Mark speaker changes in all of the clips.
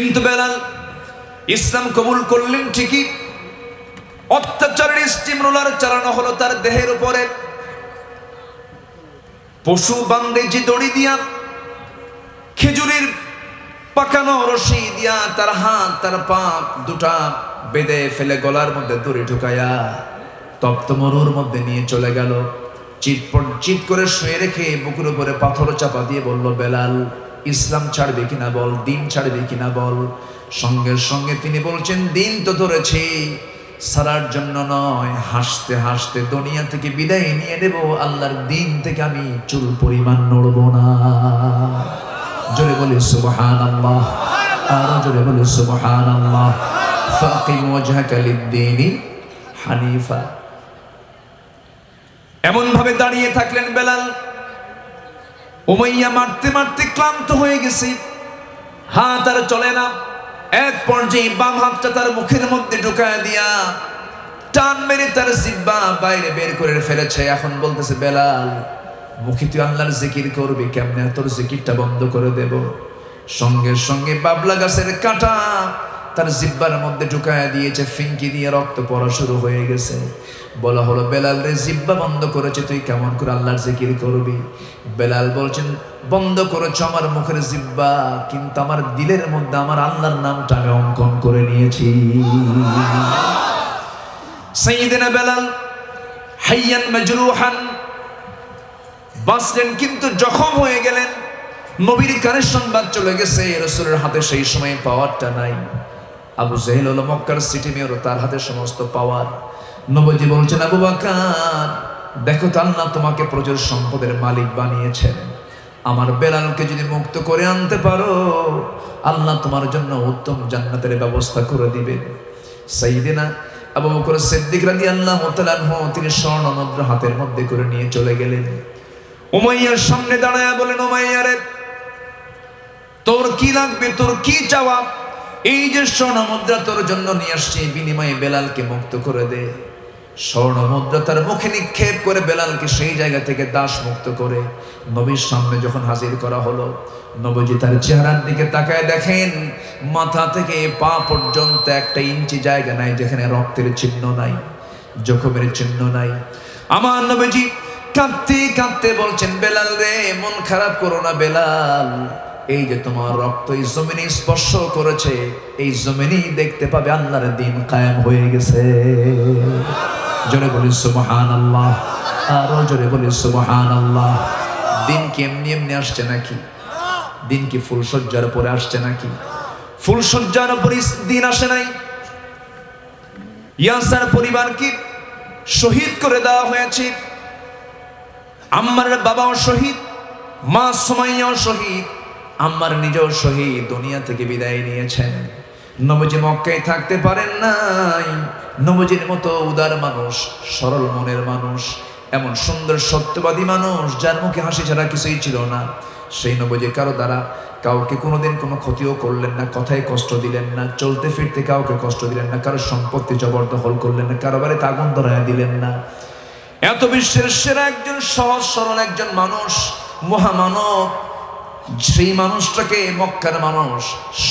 Speaker 1: কিন্তু বেলাল ইসলাম কবুল করলেন ঠিকই, অত্যাচারের স্টিম রোলার চালানো হলো তার দেহের উপরে। পশু বান্দেজি দড়ি দিয়া, খেজুরের পাকানো রশি দিয়া তার হাত তার পা দুটা বেঁধে ফেলে গলার মধ্যে দড়ি ঢুকায়া তপ্ত মরুর মধ্যে নিয়ে চলে গেল। চিৎ করে শুয়ে রেখে বুকের উপরে পাথর চাপা দিয়ে বলল, বেলাল ইসলাম ছাড়বে কিনা বল, দিন ছাড়বে কিনা বল। সঙ্গে সঙ্গে তিনি বলছেন, দিন তো ধরেছি, সারার জন্য নয়, হাসতে হাসতে দুনিয়া থেকে বিদায় নিয়ে নেব, আল্লাহর দিন থেকে আমি চুল পরিমাণ নড়ব না। জোরে বলি সুবহানাল্লাহ, আরো জোরে বলি সুবহানাল্লাহ। ফাকিম ওয়াজহাকা লিদ-দীনি হানিফা। এমন ভাবে দাঁড়িয়ে থাকলেন বেলাল। উমাইয়া মারতে মারতে ক্লান্ত হয়ে গেছে, হাত আর চলে না। এক পর্যায়ে বাম হাতটা তার মুখের মধ্যে ঢুকায় দিয়া টান মেরে তার জিহ্বা বাইরে বের করে ফেলেছে। এখন বলতেছে, বেলাল মুখে তুই আল্লাহর জিকির করবি কেমনে, তোর জিকিরটা বন্ধ করে দেব। সঙ্গে সঙ্গে বাবলা গাছের কাঁটা তার জিহ্বার মধ্যে ঢুকায় দিয়েছে, ফিঙ্কি দিয়ে রক্ত পড়া শুরু হয়ে গেছে। বলা হলো, বেলাল রে জিহ্বা বন্ধ করেছে, তুই কেমন করে আল্লাহর জিকির করবি? বেলাল বলছেন, বন্ধ করেছ আমার মুখের জিহ্বা, কিন্তু আমার দিলের মধ্যে আমার আল্লাহর নামটা আমি অঙ্কন করে নিয়েছি। সাইয়েদনা বেলাল হাইয়ান মাজরুহান, বাঁচলেন কিন্তু জখম হয়ে গেলেন। নবীর কানে সংবাদ চলে গেছে, রাসূলের হাতে সেই সময় পাওয়ারটা নাই। আবু জাহেল হলো মক্কার সিটি মেয়র, তার হাতে সমস্ত পাওয়ার। নবীজি বলছেন, আবু বকর দেখো তো, আল্লাহ তোমাকে প্রচুর সম্পদের মালিক বানিয়েছেন, আমার বেলালকে যদি মুক্ত করে আনতে পারো, আল্লাহ তোমার জন্য উত্তম জান্নাতের ব্যবস্থা করে দিবে। সাইয়েদনা আবু বকর সিদ্দিক রাদিয়াল্লাহু তাআলা আনহু তিনি স্বর্ণ মুদ্রা হাতের মধ্যে করে নিয়ে চলে গেলেন। উমাইয়ার সামনে দাঁড়ায়া বলেন, উমাইয়া রে তোর কি লাগবে, তোর কি চাওয়া? এই যে স্বর্ণ মুদ্রা তোর জন্য নিয়ে আসছি, বিনিময়ে বেলালকে মুক্ত করে দে। স্বর্ণ মুদ্রা তার মুখে নিক্ষেপ করে বেলালকে সেই জায়গা থেকে দাস মুক্ত করে নবীর সামনে যখন হাজির করা হলো, নবীজি তার চেহারার দিকে তাকায় দেখেন, মাথা থেকে পা পর্যন্ত একটা ইঞ্চি জায়গা নাই যেখানে রক্তের চিহ্ন নাই, জখমের চিহ্ন নাই। আমার নবীজি কাঁদতে কাঁদতে বলছেন, বেলাল রে মন খারাপ করো না বেলাল, এই যে তোমার রক্ত এই জমিনে স্পর্শ করেছে, এই জমিনেই দেখতে পাবে আল্লাহর দিন কায়েম হয়ে গেছে। জোরে বলি সুবহানাল্লাহ, আরো জোরে বলি সুবহানাল্লাহ। দিন কি এমনি এমনি আসছে নাকি? দিন কি ফুলসজ্জার উপরে আসছে নাকি? ফুলসজ্জার উপরে দিন আসে নাই। ইয়াসার পরিবারকে শহীদ করে দেওয়া হয়েছে, আম্মার বাবাও শহীদ, মা সুমাইয়াও শহীদ, আম্মার নিজেও শহীদ, দুনিয়া থেকে বিদায় নিয়েছেন। নবীজি মক্কায় থাকতে পারেন নাই। নবীজির মতো উদার মানুষ, সরল মনের মানুষ, এমন সুন্দর সত্যবাদী মানুষ যার মুখে হাসি ছাড়া কিছুই ছিল না, সেই নবীজি কারো দ্বারা কাউকে কোনোদিন কোনো ক্ষতিও করলেন না, কথায় কষ্ট দিলেন না, চলতে ফিরতে কাউকে কষ্ট দিলেন না, কারো সম্পত্তি জবরদখল করলেন না, কারো বাড়িতে আগুন ধরায় দিলেন না। এত বিশ্বের সেরা একজন সহজ সরল একজন মানুষ, মহামানব, সেই মানুষটাকে মক্কার মানুষ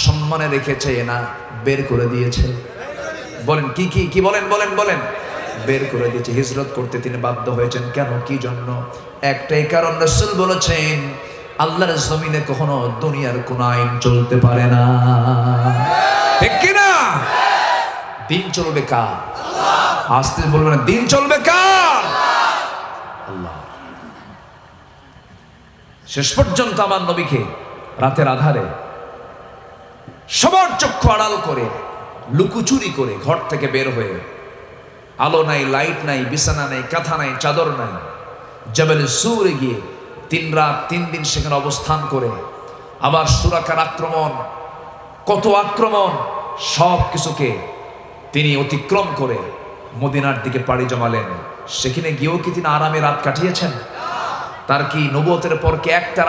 Speaker 1: সম্মানে রেখেছে না বের করে দিয়েছে। বলেন কি কি কি বলেন বলেন বলেন, বের করে দিয়েছে। হিজরত করতে তিনি বাধ্য হয়েছেন। কেন, কি জন্য? একটাই কারণ, রাসূল বলেছেন আল্লাহর জমিনে কখনো দুনিয়ার কোন আইন চলতে পারে না, ঠিক কি না? দিন চলবে কার? আস্তে বলবেন না, দিন চলবে কার? আল্লাহ। শেষ পর্যন্ত আমার নবীকে রাতের আধারে সবার চক্ষু আড়াল করে লুকোচুরি করে ঘর থেকে বের হয়ে, আলো নাই, লাইট নাই, বিছানা নাই, কাঁথা নাই, চাদর নাই, জবল সূরে গিয়ে 3 রাত 3 দিন সেখানে অবস্থান করে, আবার সুরাকার আক্রমণ, কত আক্রমণ, সব কিছুকে তিনি অতিক্রম করে মদিনার দিকে পাড়ি জমালেন। সেখানে গিয়েও কি তিনি আরামে রাত কাটিয়েছেন? তার কি নবুয়তের পর কি একটা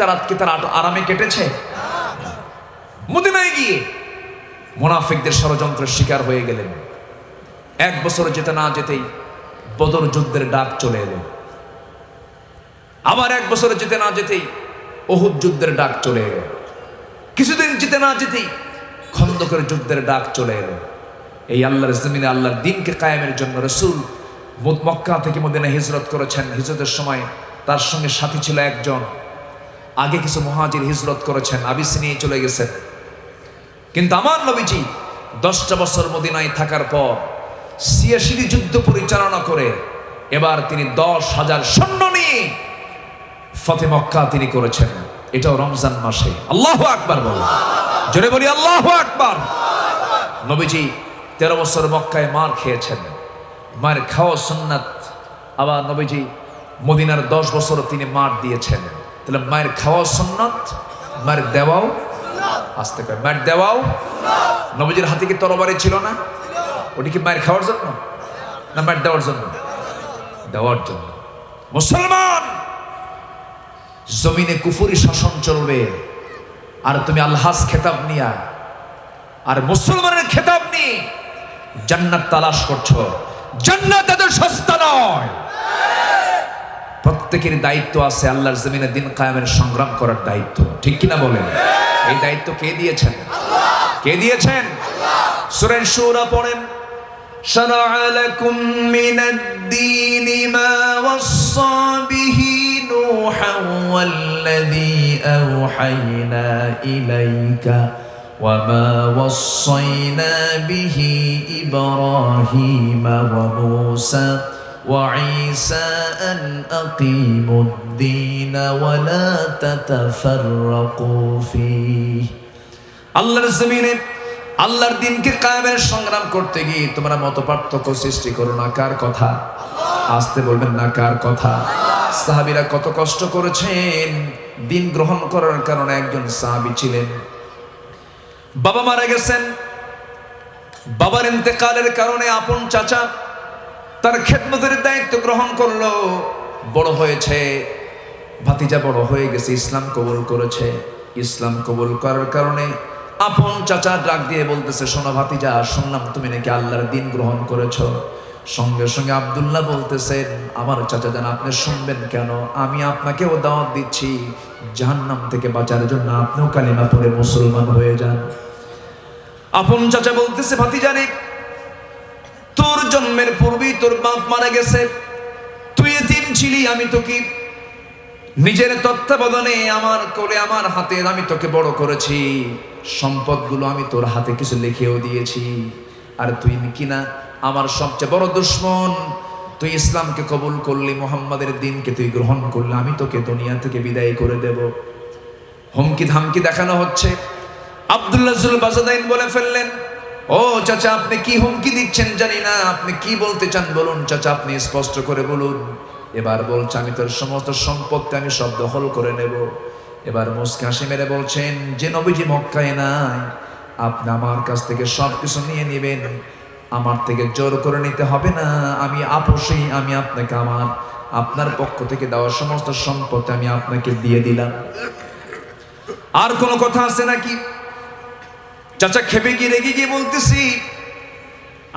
Speaker 1: রাত কি তার আরামে কেটেছে? মদিনায় গিয়ে মুনাফিকদের ষড়যন্ত্রের শিকার হয়ে গেলেন। 1 বছর যেতে না যেতেই বদর যুদ্ধের ডাক চলে এলো। আবার 1 বছর যেতে না যেতেই উহুদ যুদ্ধের ডাক চলে এলো। কিছুদিন যেতে না যেতেই খন্দকের যুদ্ধের ডাক চলে এলো। এই আল্লাহর জমিনে আল্লাহর দিনকে কায়েমের জন্য রাসূল মক্কা থেকে মদিনা হিজরত করেছেন। হিজরতের সময় তার সঙ্গে সাথী ছিল একজন। আগে কিছু মুহাজির হিজরত করেছেন, আবিসিনিয়া চলে গেছেন। কিন্তু আমার নবীজি 10টা বছর মদিনায় থাকার পর 86টি যুদ্ধ পরিচালনা করে এবার তিনি 10,000 সৈন্য নিয়ে ফতে মক্কা তিনি করেছেন। এটাও রমজান মাসে। আল্লাহু আকবার বল, জোরে বলি আল্লাহু আকবার। নবীজি 13 বছর মক্কায় মার খেয়েছেন, মার খাওয়া সুন্নাত। আবার নবীজি মদিনার 10 বছর তিনি মার দিয়েছেন। তাহলে মায়ের খাওয়া সুন্নাত, মার দেওয়াও, আস্তে করে মার দেওয়াও। নবীজির হাতে কি তরবারি ছিল না? ওটি কি মায়ের খাওয়ার জন্য না মার দেওয়ার জন্য? দেওয়ার জন্য। মুসলমান, জমিনে কুফরি শাসন চলবে আর তুমি আলহাস খেতাব নিয়া আর মুসলমানের খেতাব নিয়ে জান্নাত তালাশ করছো। জান্নাত এত সস্তা নয়। প্রত্যেকের দায়িত্ব আছে আল্লাহর জমিনে দিন কায়েমের সংগ্রাম করার দায়িত্ব, ঠিক কিনা বলেন? এই দায়িত্ব কে দিয়েছেন? কে দিয়েছেন? সূরা শুরা পড়েন। شرع لكم من الدين ما وصى به نوحا والذي أوحينا إليك وما وصينا به إبراهيم وموسى وعيسى أن أقيموا الدين ولا تتفرقوا فيه. الله الزمين আল্লাহর দিনকে কায়েমের সংগ্রাম করতে গিয়ে তোমরা মত পার্থক্য সৃষ্টি করো না। কার কথা? আসতে বলবেন না, কার কথা? সাহাবীরা কত কষ্ট করেছেন দিন গ্রহণ করার কারণে। একজন সাহাবী ছিলেন, বাবা মারা গেছেন, বাবার ইন্তেকালের কারণে আপন চাচা তার খেদমতের দায়িত্ব গ্রহণ করলো। বড় হয়েছে, ভাতিজা বড় হয়ে গেছে, ইসলাম কবুল করেছে। ইসলাম কবুল করার কারণে আপন চাচা ডাক দিয়ে বলতেছে, শোনো ভাতিজা, শুনলাম তুমি নাকি আল্লাহর দিন গ্রহণ করেছো। সঙ্গে সঙ্গে আব্দুল্লাহ বলতেছেন, আমার চাচা জান, আপনি শুনবেন কেন? আমি আপনাকেও দাওয়াত দিচ্ছি জাহান্নাম থেকে বাঁচার জন্য আপনিও কালিমা পড়ে মুসলমান হয়ে যান। আপন চাচা বলতেছে, ভাতিজা রে, তোর জন্মের পূর্বেই তোর বাপ মারা গেছে, তুই এতিম ছিলি, আমি তোকে নিজের তত্ত্বাবধানে আমার কোলে আমার হাতে আমি তোকে বড় করেছি। সম্পদগুলো আমি তোর হাতে কিছু লিখেও দিয়েছি। আর তুই কিনা আমার সবচেয়ে বড় দুশমন। তুই ইসলামকে কবুল করলি, মুহাম্মাদের দিনকে তুই গ্রহণ করলি, আমি তোকে দুনিয়া থেকে বিদায় করে দেব। হুমকি ধামকি দেখানো হচ্ছে। আব্দুল্লাহ জুল বাজাদাইন বলে ফেললেন, ও চাচা, আপনি কি হুমকি দিচ্ছেন জানি না, আপনি কি বলতে চান বলুন চাচা, আপনি স্পষ্ট করে বলুন। এবার বলছে, আমি তোর সমস্ত সম্পত্তি আমি সব দখল করে নেব। এবার মুস্কি হাসি মেরে বলছেন, যে নবীজি মক্কায় নাই, আপনি আমার কাছ থেকে সব কিছু নিয়ে নেবেন, আমার থেকে জোর করে নিতে হবে না। আমি আপোষেই আমি আপনাকে আপনার পক্ষ থেকে দেওয়া সমস্ত সম্পত্তি আমি আপনাকে দিয়ে দিলাম। আর কোনো কথা আছে নাকি? চাচা খেপে গিয়ে রেগে গিয়ে বলতেছি,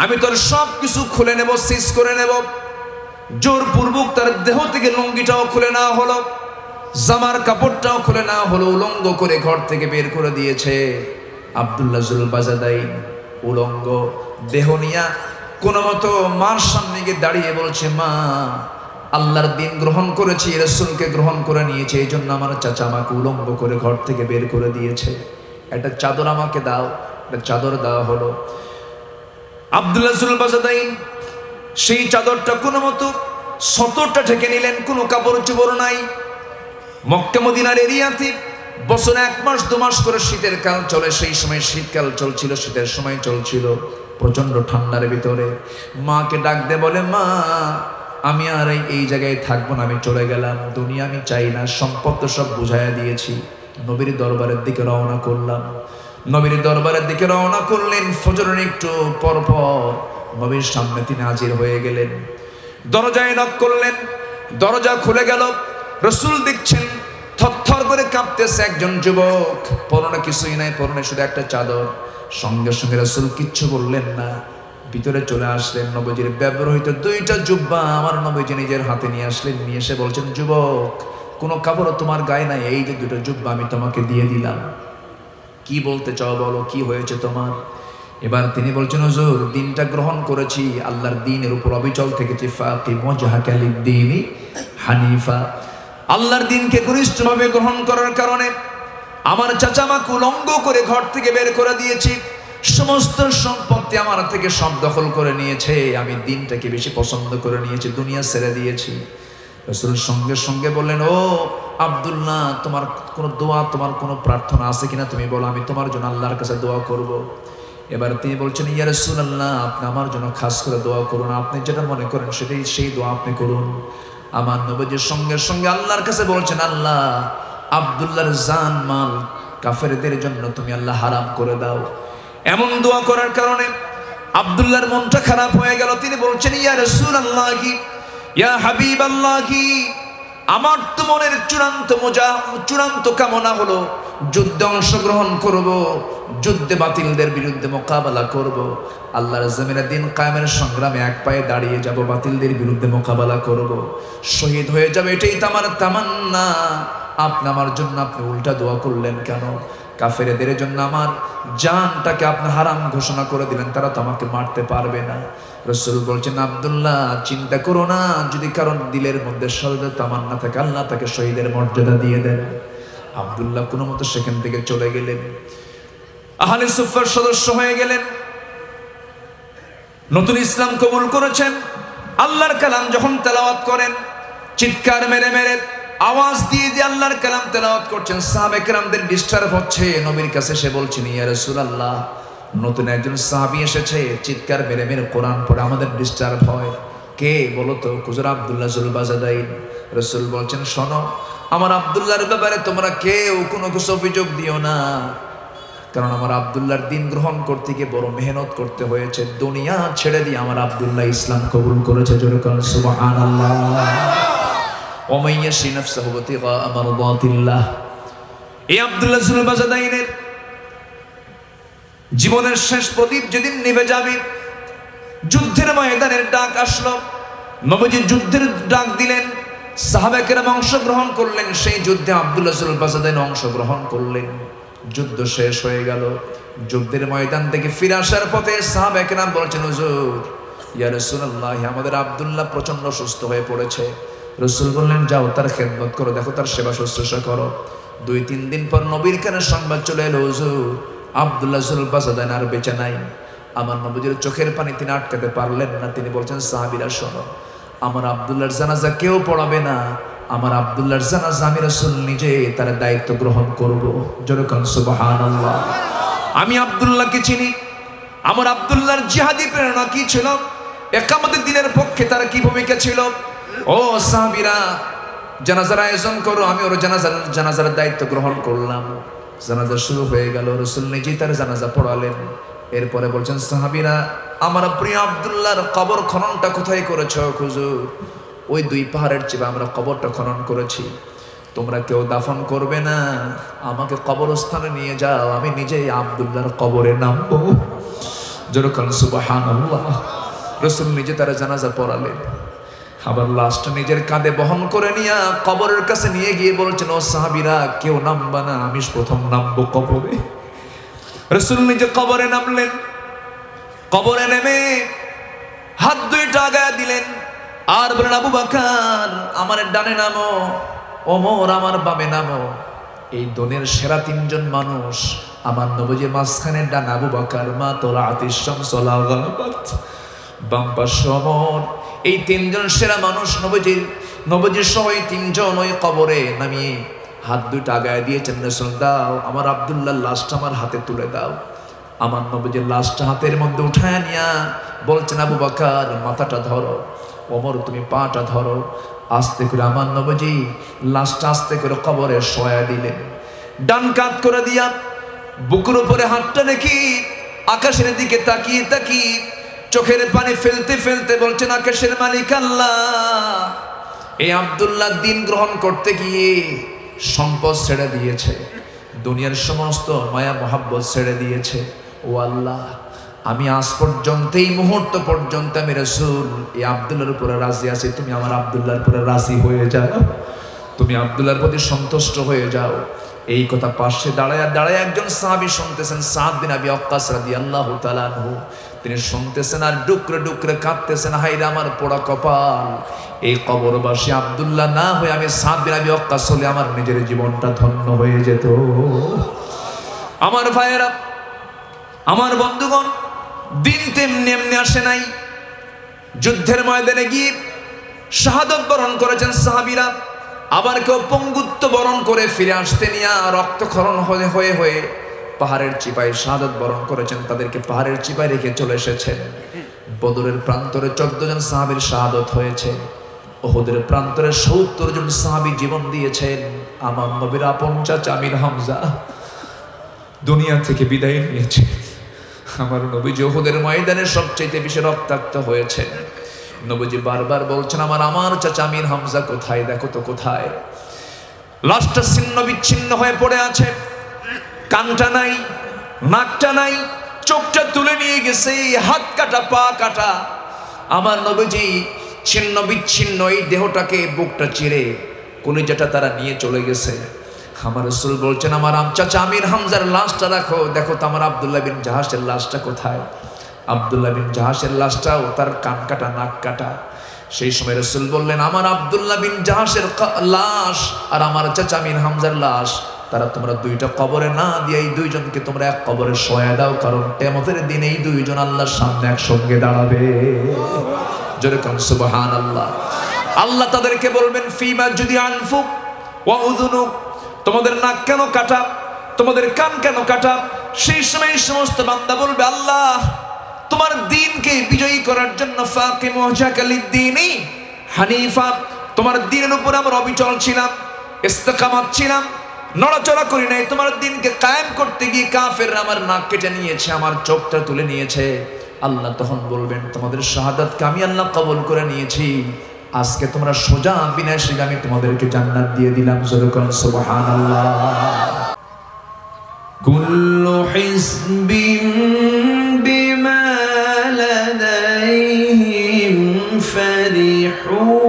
Speaker 1: আমি তোর সব কিছু খুলে নেব, সিজ করে নেব। জোরপূর্বক তার দেহ থেকে লুঙ্গিটাও খুলে নেওয়া হলো, জামার কাপড়টাও খুলে নেওয়া হলো, উলঙ্গ করে ঘর থেকে বের করে দিয়েছে। আব্দুল্লাহ জুল বাজাদাইন উলঙ্গ দেহ নিয়া কোনো মতো মার সামনে গিয়ে দাঁড়িয়ে বলছে, মা, আল্লাহর দিন গ্রহণ করেছি, রাসূলকে গ্রহণ করে নিয়েছে, এই জন্য আমার চাচা আমাকে উলঙ্গ করে ঘর থেকে বের করে দিয়েছে। একটা চাদর আমাকে দাও। একটা চাদর দেওয়া হলো। আব্দুল্লাহ জুল বাজাদাইন সেই চাদরটা কোনো মতো সতরটা ঢেকে নিলেন, কোনো কাপড় চোপড় নাই। মক্কা মদিনার এরিয়াতে বছরে 1 মাস 2 মাস করে শীতের কাল চলে। সেই সময় শীতকাল চলছিল, শীতের সময় চলছিল, প্রচন্ড ঠান্ডার ভিতরে মাকে ডাক দে বলে, মা, আমি আর এই জায়গায় থাকবো না, আমি চলে গেলাম, দুনিয়া আমি চাই না, সম্পদ তো সব বুঝাইয়া দিয়েছি। নবীর দরবারের দিকে রওনা করলাম। নবীর দরবারের দিকে রওনা করলেন। ফজরের একটু পর পর নবীর সামনে তিনি হাজির হয়ে গেলেন। দরজায় নক করলেন, দরজা খুলে গেল। রাসূল দেখছেন থরথর করে কাঁপতেছে একজন যুবক, পরনে কিছুই নাই, পরনে শুধু একটা চাদর। সঙ্গে সঙ্গে রাসূল কিচ্ছু বললেন না, ভিতরে চলে আসলেন। নবীজির ব্যবহৃত 2টা জুব্বা আমার নবীজি নিজের হাতে নিয়ে আসলেন। নিয়ে এসে বলছেন, যুবক, কোনো কাপড় তোমার গায়ে নাই, এই যে 2টা জুব্বা আমি তোমাকে দিয়ে দিলাম। কি বলতে চাও বলো, কি হয়েছে তোমার? এবার তিনি বলছেন, হুজুর দিনটা গ্রহণ করেছি, আল্লাহর দিনের উপর অবিচল থেকেছি। ফাকিম ওয়াজহাকা লিদ-দীনি হানিফা, আল্লাহর দিনকে ঘনিষ্ঠভাবে গ্রহণ করার কারণে আমার চাচা আমাকে উলঙ্গ করে ঘর থেকে বের করে দিয়েছি, সমস্ত সম্পত্তি আমার থেকে সব দখল করে নিয়েছে, আমি দিনটাকে বেশি পছন্দ করে নিয়েছি, দুনিয়া ছেড়ে দিয়েছি। রাসূল সঙ্গে সঙ্গে বললেন, ও আব্দুল্লাহ, তোমার কোনো দোয়া, তোমার কোনো প্রার্থনা আছে কিনা তুমি বলো, আমি তোমার জন্য আল্লাহর কাছে দোয়া করব। এবার তিনি বলছেন, ইয়া রাসূলুল্লাহ, আপনি আমার জন্য খাস করে দোয়া করুন, আপনি যেটা মনে করেন সেটাই, সেই দোয়া আপনি করুন। আমার নবীজির সঙ্গে সঙ্গে আল্লাহর কাছে বলছেন, আল্লাহ আব্দুল্লাহর জান মাল কাফেরদের জন্য তুমি আল্লাহ হারাম করে দাও। এমন দোয়া করার কারণে আব্দুল্লাহর মনটা খারাপ হয়ে গেল। তিনি বলছেন, ইয়া রাসূলুল্লাহি, ইয়া হাবিবাল্লাহি, আমার তো মনের চূড়ান্ত কামনা হলো যুদ্ধে অংশগ্রহণ করব, যুদ্ধে বাতিলদের বিরুদ্ধে মোকাবেলা করব, আল্লাহর জমিনে দিন কায়েমের সংগ্রামে এক পায়ে দাঁড়িয়ে যাব, বাতিলদের বিরুদ্ধে মোকাবেলা করব, শহীদ হয়ে যাবে, এটাই তো আমার তামান্না। আপনি আমার জন্য আপনি উল্টা দোয়া করলেন কেন? কাফেরদের জন্য আমার জানটাকে আপনি হারাম ঘোষণা করে দিলেন, তারা তো আমাকে মারতে পারবে না। রাসূল বলছেন, আব্দুল্লাহ চিন্তা করো না, যদি কারণ দিলের মধ্যে শহীদের তামান্না থাকে, আল্লাহ তাকে শহীদের মর্যাদা দিয়ে দেন। আব্দুল্লাহ কোনো মতো সেখান থেকে চলে গেলেন, আহলে সুফার সদস্য হয়ে গেলেন, নতুন ইসলাম কবুল করেছেন। আল্লাহর কালাম যখন তেলাওয়াত করেন, চিৎকার মেরে মেরে আওয়াজ দিয়ে যে আল্লাহর কালাম তেলাওয়াত করছেন, সাহাবায়ে কেরামদের ডিস্টার্ব হচ্ছে। নবীর কাছে সে বলছেন, ইয়া রাসূলুল্লাহ, নতুন একজন সাহাবী এসেছে, চিৎকার মেরে মেরে কোরআন পড়ে আমাদের ডিস্টার্ব হয়। কে বলো তো? হুজুর আব্দুল্লাহ জুল বাজাদাইন। রাসূল বলছেন, শোনো, আমার আব্দুল্লাহর ব্যাপারে তোমরা কেউ কোনো কিছু অভিযোগ দিও না, কারণ আমার আব্দুল্লাহর দিন গ্রহণ করতে গিয়ে বড় মেহনত করতে হয়েছে, দুনিয়া ছেড়ে দিয়ে আমার আব্দুল্লাহ ইসলাম কবুল করেছে। জোরে বলেন সুবহানাল্লাহ। ওয়া ইয়াশি নাফসাহু বিতিগা মারদাতিল্লাহ। এই আব্দুল্লাহ জুল বাজাদাইনের জীবনের শেষ প্রদীপ যেদিন নিভে যাবে, যুদ্ধের ময়দানের ডাক আসলো, নবীজি যুদ্ধের ডাক দিলেন, সাহাবায়ে কেরাম অংশগ্রহণ করলেন, সেই যুদ্ধে আব্দুল্লাহ জুল বাজাদাইন অংশগ্রহণ করলেন। যুদ্ধ শেষ হয়ে গেল, যুদ্ধের ময়দান থেকে ফিরে আসার পথে সাহাবায়ে কেরাম বলছেন, হুজুর, ইয়া রাসূলুল্লাহ, আমাদের আব্দুল্লাহ প্রচন্ড সুস্থ হয়ে পড়েছে। রাসূল বললেন, যাও তার খেদমত করো, দেখো তার সেবা শুশ্রূষা করো। 2-3 দিন পর নবীর কানে সংবাদ চলে এলো, হুজুর আব্দুল্লাহ জুল বাজাদাইন আর বেঁচে নাই। আমার নবীর চোখের পানি তিনি আটকাতে পারলেন না। তিনি বলছেন, সাহাবীরা শোনো, আমার আব্দুল্লাহর জানাজা কেউ পড়াবে না, আমার আব্দুল্লাহর জানাজা আমি রাসূল নিজে তার দায়িত্ব গ্রহণ করব। জোরে বলেন সুবহানাল্লাহ। আমি আব্দুল্লাহকে চিনি, আমার আব্দুল্লাহর জিহাদি প্রেরণা কি ছিল, ইকামতের দিনের পক্ষে তার কি ভূমিকা ছিল। ও সাহাবীরা, জানাজার আয়োজন করো, আমি ওর জানাজার দায়িত্ব গ্রহণ করলাম। জানাজা শুরু হয়ে গেল, রাসূল নিজেই তার জানাজা পড়ালেন। এরপরে বলছেন, সাহাবীরা, আমার প্রিয় আব্দুল্লাহর কবর খননটা কোথায় করেছো? হুজুর, ওই 2 পাহাড়ের চেয়ে আমরা কবরটা খনন করেছি, তোমরা কেউ দাফন করবে না, আমাকে কবরস্থানে নিয়ে যাও, আমি নিজেই আব্দুল্লাহর কবরে নামবো। জোরে বলেন সুবহানাল্লাহ। রাসূল নিজে তার জানাজা পড়ালেন, আবার লাশটা নিজের কাঁধে বহন করে নিয়ে কবরের কাছে নিয়ে গিয়ে বলছেন, ও সাহাবীরা, কেউ নামবা না, আমি প্রথম নামবো কবরে। রাসূল নিজে কবরে নামলেন, কবরে নেমে হাত 2টা আগায় দিলেন আর বলেন, আবু বকর আমার ডানে নামো, ওমর আমার বামে নামো। এই দুনিয়ার সেরা 3 জন মানুষ, আমার নবীজি মাঝখানে ডান আবু বকর, মা তোলাতিশ শামসু লা গারাবাত, বাম পাশে ওমর। এই 3 জন সেরা মানুষ নবীজির সহ 3 জন ওই কবরে নামিয়ে হাত 2টা আগায় দিয়েছেন। রাসূল, দাও আমার আব্দুল্লাহর লাশটা আমার হাতে তুলে দাও। আমার নবীজির লাশটা হাতের মধ্যে উঠায় নিয়া বলছেন, আবু বকর মাথাটা ধরো, ওমর তুমি পাটা ধরো। আস্তে করে আমার নবীজি লাশটা আস্তে করে কবরে শোয়া দিলেন। ডান কাত করে দিয়া বুকের উপরে হাতটা রেখে আকাশের দিকে তাকিয়ে তাকিয়ে চোখের পানি ফেলতে ফেলতে বলছেন, আকাশের মালিক আল্লাহ, এই আব্দুল্লাহ দিন গ্রহণ করতে গিয়ে সম্পদ ছেড়ে দিয়েছে, দুনিয়ার সমস্ত মায়া মহাব্বত ছেড়ে দিয়েছে। ও আল্লাহ, আমি আজ পর্যন্ত, এই মুহূর্ত পর্যন্ত আমি রাসূল এই আব্দুল্লাহর উপরে রাজি আছি, তুমি আমার আব্দুল্লাহর উপরে রাজি হয়ে যাও, তুমি আব্দুল্লাহর প্রতি সন্তুষ্ট হয়ে যাও। এই কথা পাশে দাঁড়ায় দাঁড়ায় একজন সাহাবী শুনতেছেন, সাদ বিন আবি ওয়াক্কাস রাদিয়াল্লাহু তাআলা আনহু। তিনি শুনতেছেন আর ডুকরে ডুকরে কাঁদতেছেন, হায়রে আমার পোড়া কপাল, এই কবরবাসী আব্দুল্লাহ না হয়ে আমি সাদ বিন আবি ওয়াক্কাস হলে আমার নিজের জীবনটা ধন্য হয়ে যেত। আমার ভাইয়েরা, আমার বন্ধুগণ, দিন তেমনি এমনি আসে নাই। যুদ্ধের ময়দানে গিয়ে শাহাদত বরণ করেছেন সাহাবীরা, আবার কেউ পঙ্গুত্ব বরণ করে ফিরে আসতে নিয়ে রক্তক্ষরণ হয়ে হয়ে পাহাড়ের চিপায় শাহাদত বরণ করেছেন, তাদেরকে পাহাড়ের চিপায় রেখে চলে এসেছেন। বদরের প্রান্তরে 14 জন সাহাবীর শাহাদত হয়েছে, উহুদের প্রান্তরে 70 জন সাহাবী জীবন দিয়েছেন। আমার নবীর আপন চাচা আমির হামজা দুনিয়া থেকে বিদায় নিয়েছে। আমার নবীজি উহুদের ময়দানে সবচেয়ে বেশি রক্তাক্ত হয়েছে। নবীজি বারবার বলছেন, আমার চাচা আমির হামজা কোথায়, দেখো তো কোথায়। লাশটা ছিন্ন বিচ্ছিন্ন হয়ে পড়ে আছে, কানটা নাই, নাকটা নাই, চোখটা তুলে নিয়ে গেছে, হাত কাটা পা কাটা। আমার নবীজি ছিন্ন বিচ্ছিন্ন এই দেহটাকে বুকটা চিরে কলিজাটা তারা নিয়ে চলে গেছে। আমার রাসূল বলছেন, আমার চাচা আমির হামজার লাশটা রাখো, দেখো তো আমার আব্দুল্লাহ বিন জাহাশের লাশটা কোথায়। আব্দুল্লাহ বিন জাহাশের লাশটাও তার কান কাটা নাক কাটা। সেই সময় রাসূল বললেন, আমার আব্দুল্লাহ বিন জাহাশের লাশ আর আমার চাচা আমির হামজার লাশ, তারা তোমরা দুইটা কবরে না দিয়ে এই দুইজনকে তোমরা এক কবরে শোয়া দাও, কারণ কিয়ামতের দিনে এই দুইজন আল্লাহর সামনে একসঙ্গে দাঁড়াবে। জোরে কান সুবহানাল্লাহ। আল্লাহ তাদেরকে বলবেন, ফিমা যদি আনফুক ওয়া উযুনুক, তোমাদের নাক কেন কাটা, তোমাদের কান কেন কাটা। সেই সময় সমস্ত বান্দা বলবে, আল্লাহ তোমার দ্বীনকে বিজয়ী করার জন্য ফাকিম ওয়াজহাকা লিদ-দীনি হানিফা, তোমার দ্বীনের উপর আমরা অবিচল ছিলাম, ইস্তেকামাত ছিলাম, নড়াচড়া করি নাই। তোমার দ্বীনকে কায়েম করতে গিয়ে কাফেররা আমার নাক কেটে নিয়েছে, আমার চোখটা তুলে নিয়েছে। আল্লাহ তখন বলবেন, তোমাদের শাহাদাতকে আমি আল্লাহ কবুল করে নিয়েছি, আজকে তোমরা সোজা বিনাশীকে আমি তোমাদেরকে জান্নাত দিয়ে দিলাম। যখন সুবহানাল্লাহ। কুল্লু হিজবিন বিমা লাদাইহিম ফারিহুন।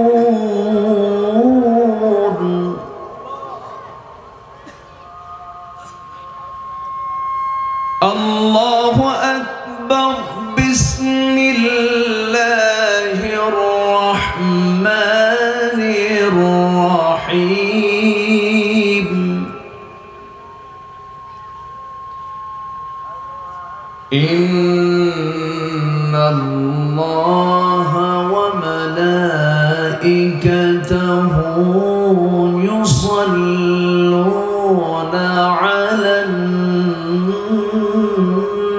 Speaker 1: আল্লাহু আকবার। বিসমিল্লাহির রাহমানির রাহিম। ইন্নাল্লাহা ওয়া মালাইকাতাহু ইউসাল্লুনা আলান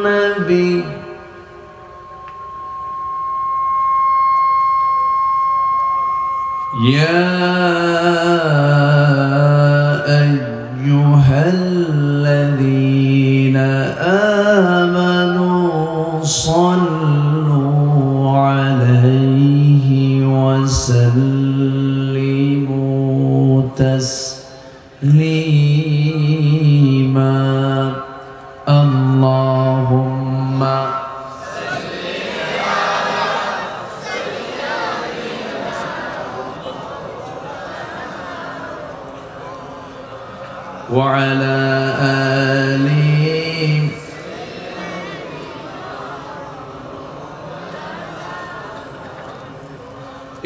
Speaker 1: নবী। يا أيها الذين آمنوا صلوا عليه وسلموا تسليما. اللهم وعلى آله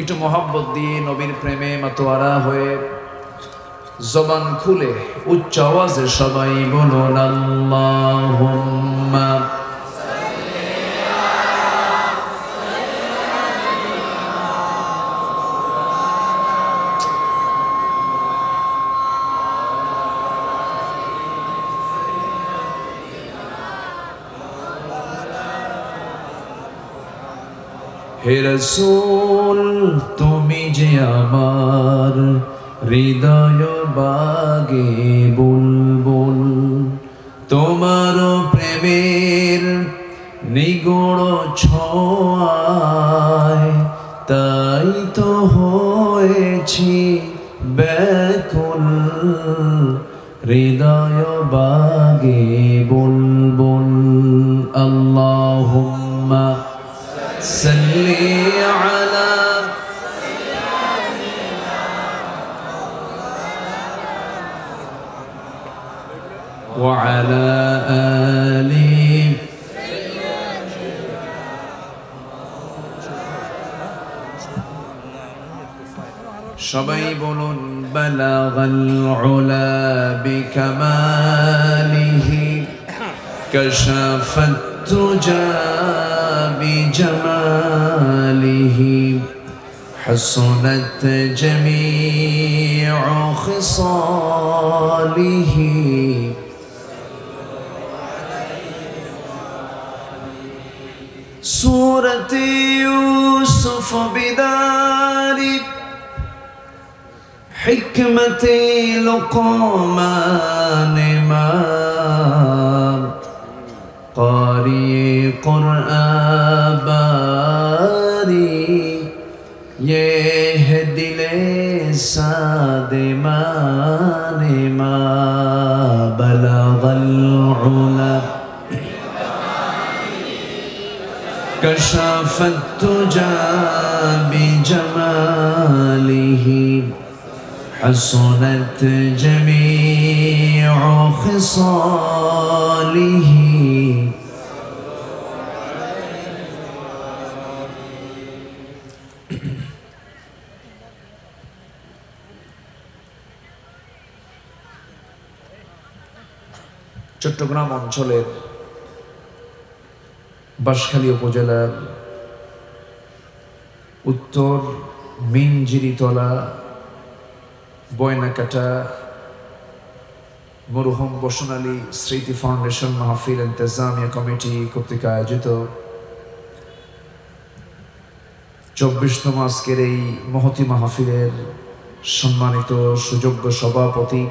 Speaker 1: একটু মহব্বত দিয়ে নবীর প্রেমে মাতোয়ারা হয়ে জবান খুলে উচ্চ আওয়াজে সবাই বলুন, আল্লাহুম্মা হে রাসূল, তুমি যে আমার হৃদয় বাগে বুলবুল, তোমার প্রেমের নিগূঢ় ছোঁয়ায় তাই তো হয়েছি ব্যাকুল, হৃদয় বাগে বুলবুল। আল্লাহুম্মা সাল্লি আলা সবাই বলুন বালাগাল উলা বিকামালিহি কাশাফাত তুজা বিজামালিহি حسنت جميع خصاله سورة يوسف بدار حكمة لقمان ما قارئ قرآن باري یہ دل سادمان ما بلغ العلا كشف التجا بجماله حسنت جميع خصاله চট্টগ্রাম অঞ্চলের বাঁশখালী উপজেলার উত্তর মিনজিরিতলা বয়নাকাটা মরহুম বসন আলী স্মৃতি ফাউন্ডেশন মাহফিল ইন্তেজামিয়া কমিটি কর্তৃক আয়োজিত 24তম আজকের এই মহতি মাহফিলের সম্মানিত সুযোগ্য সভাপতি,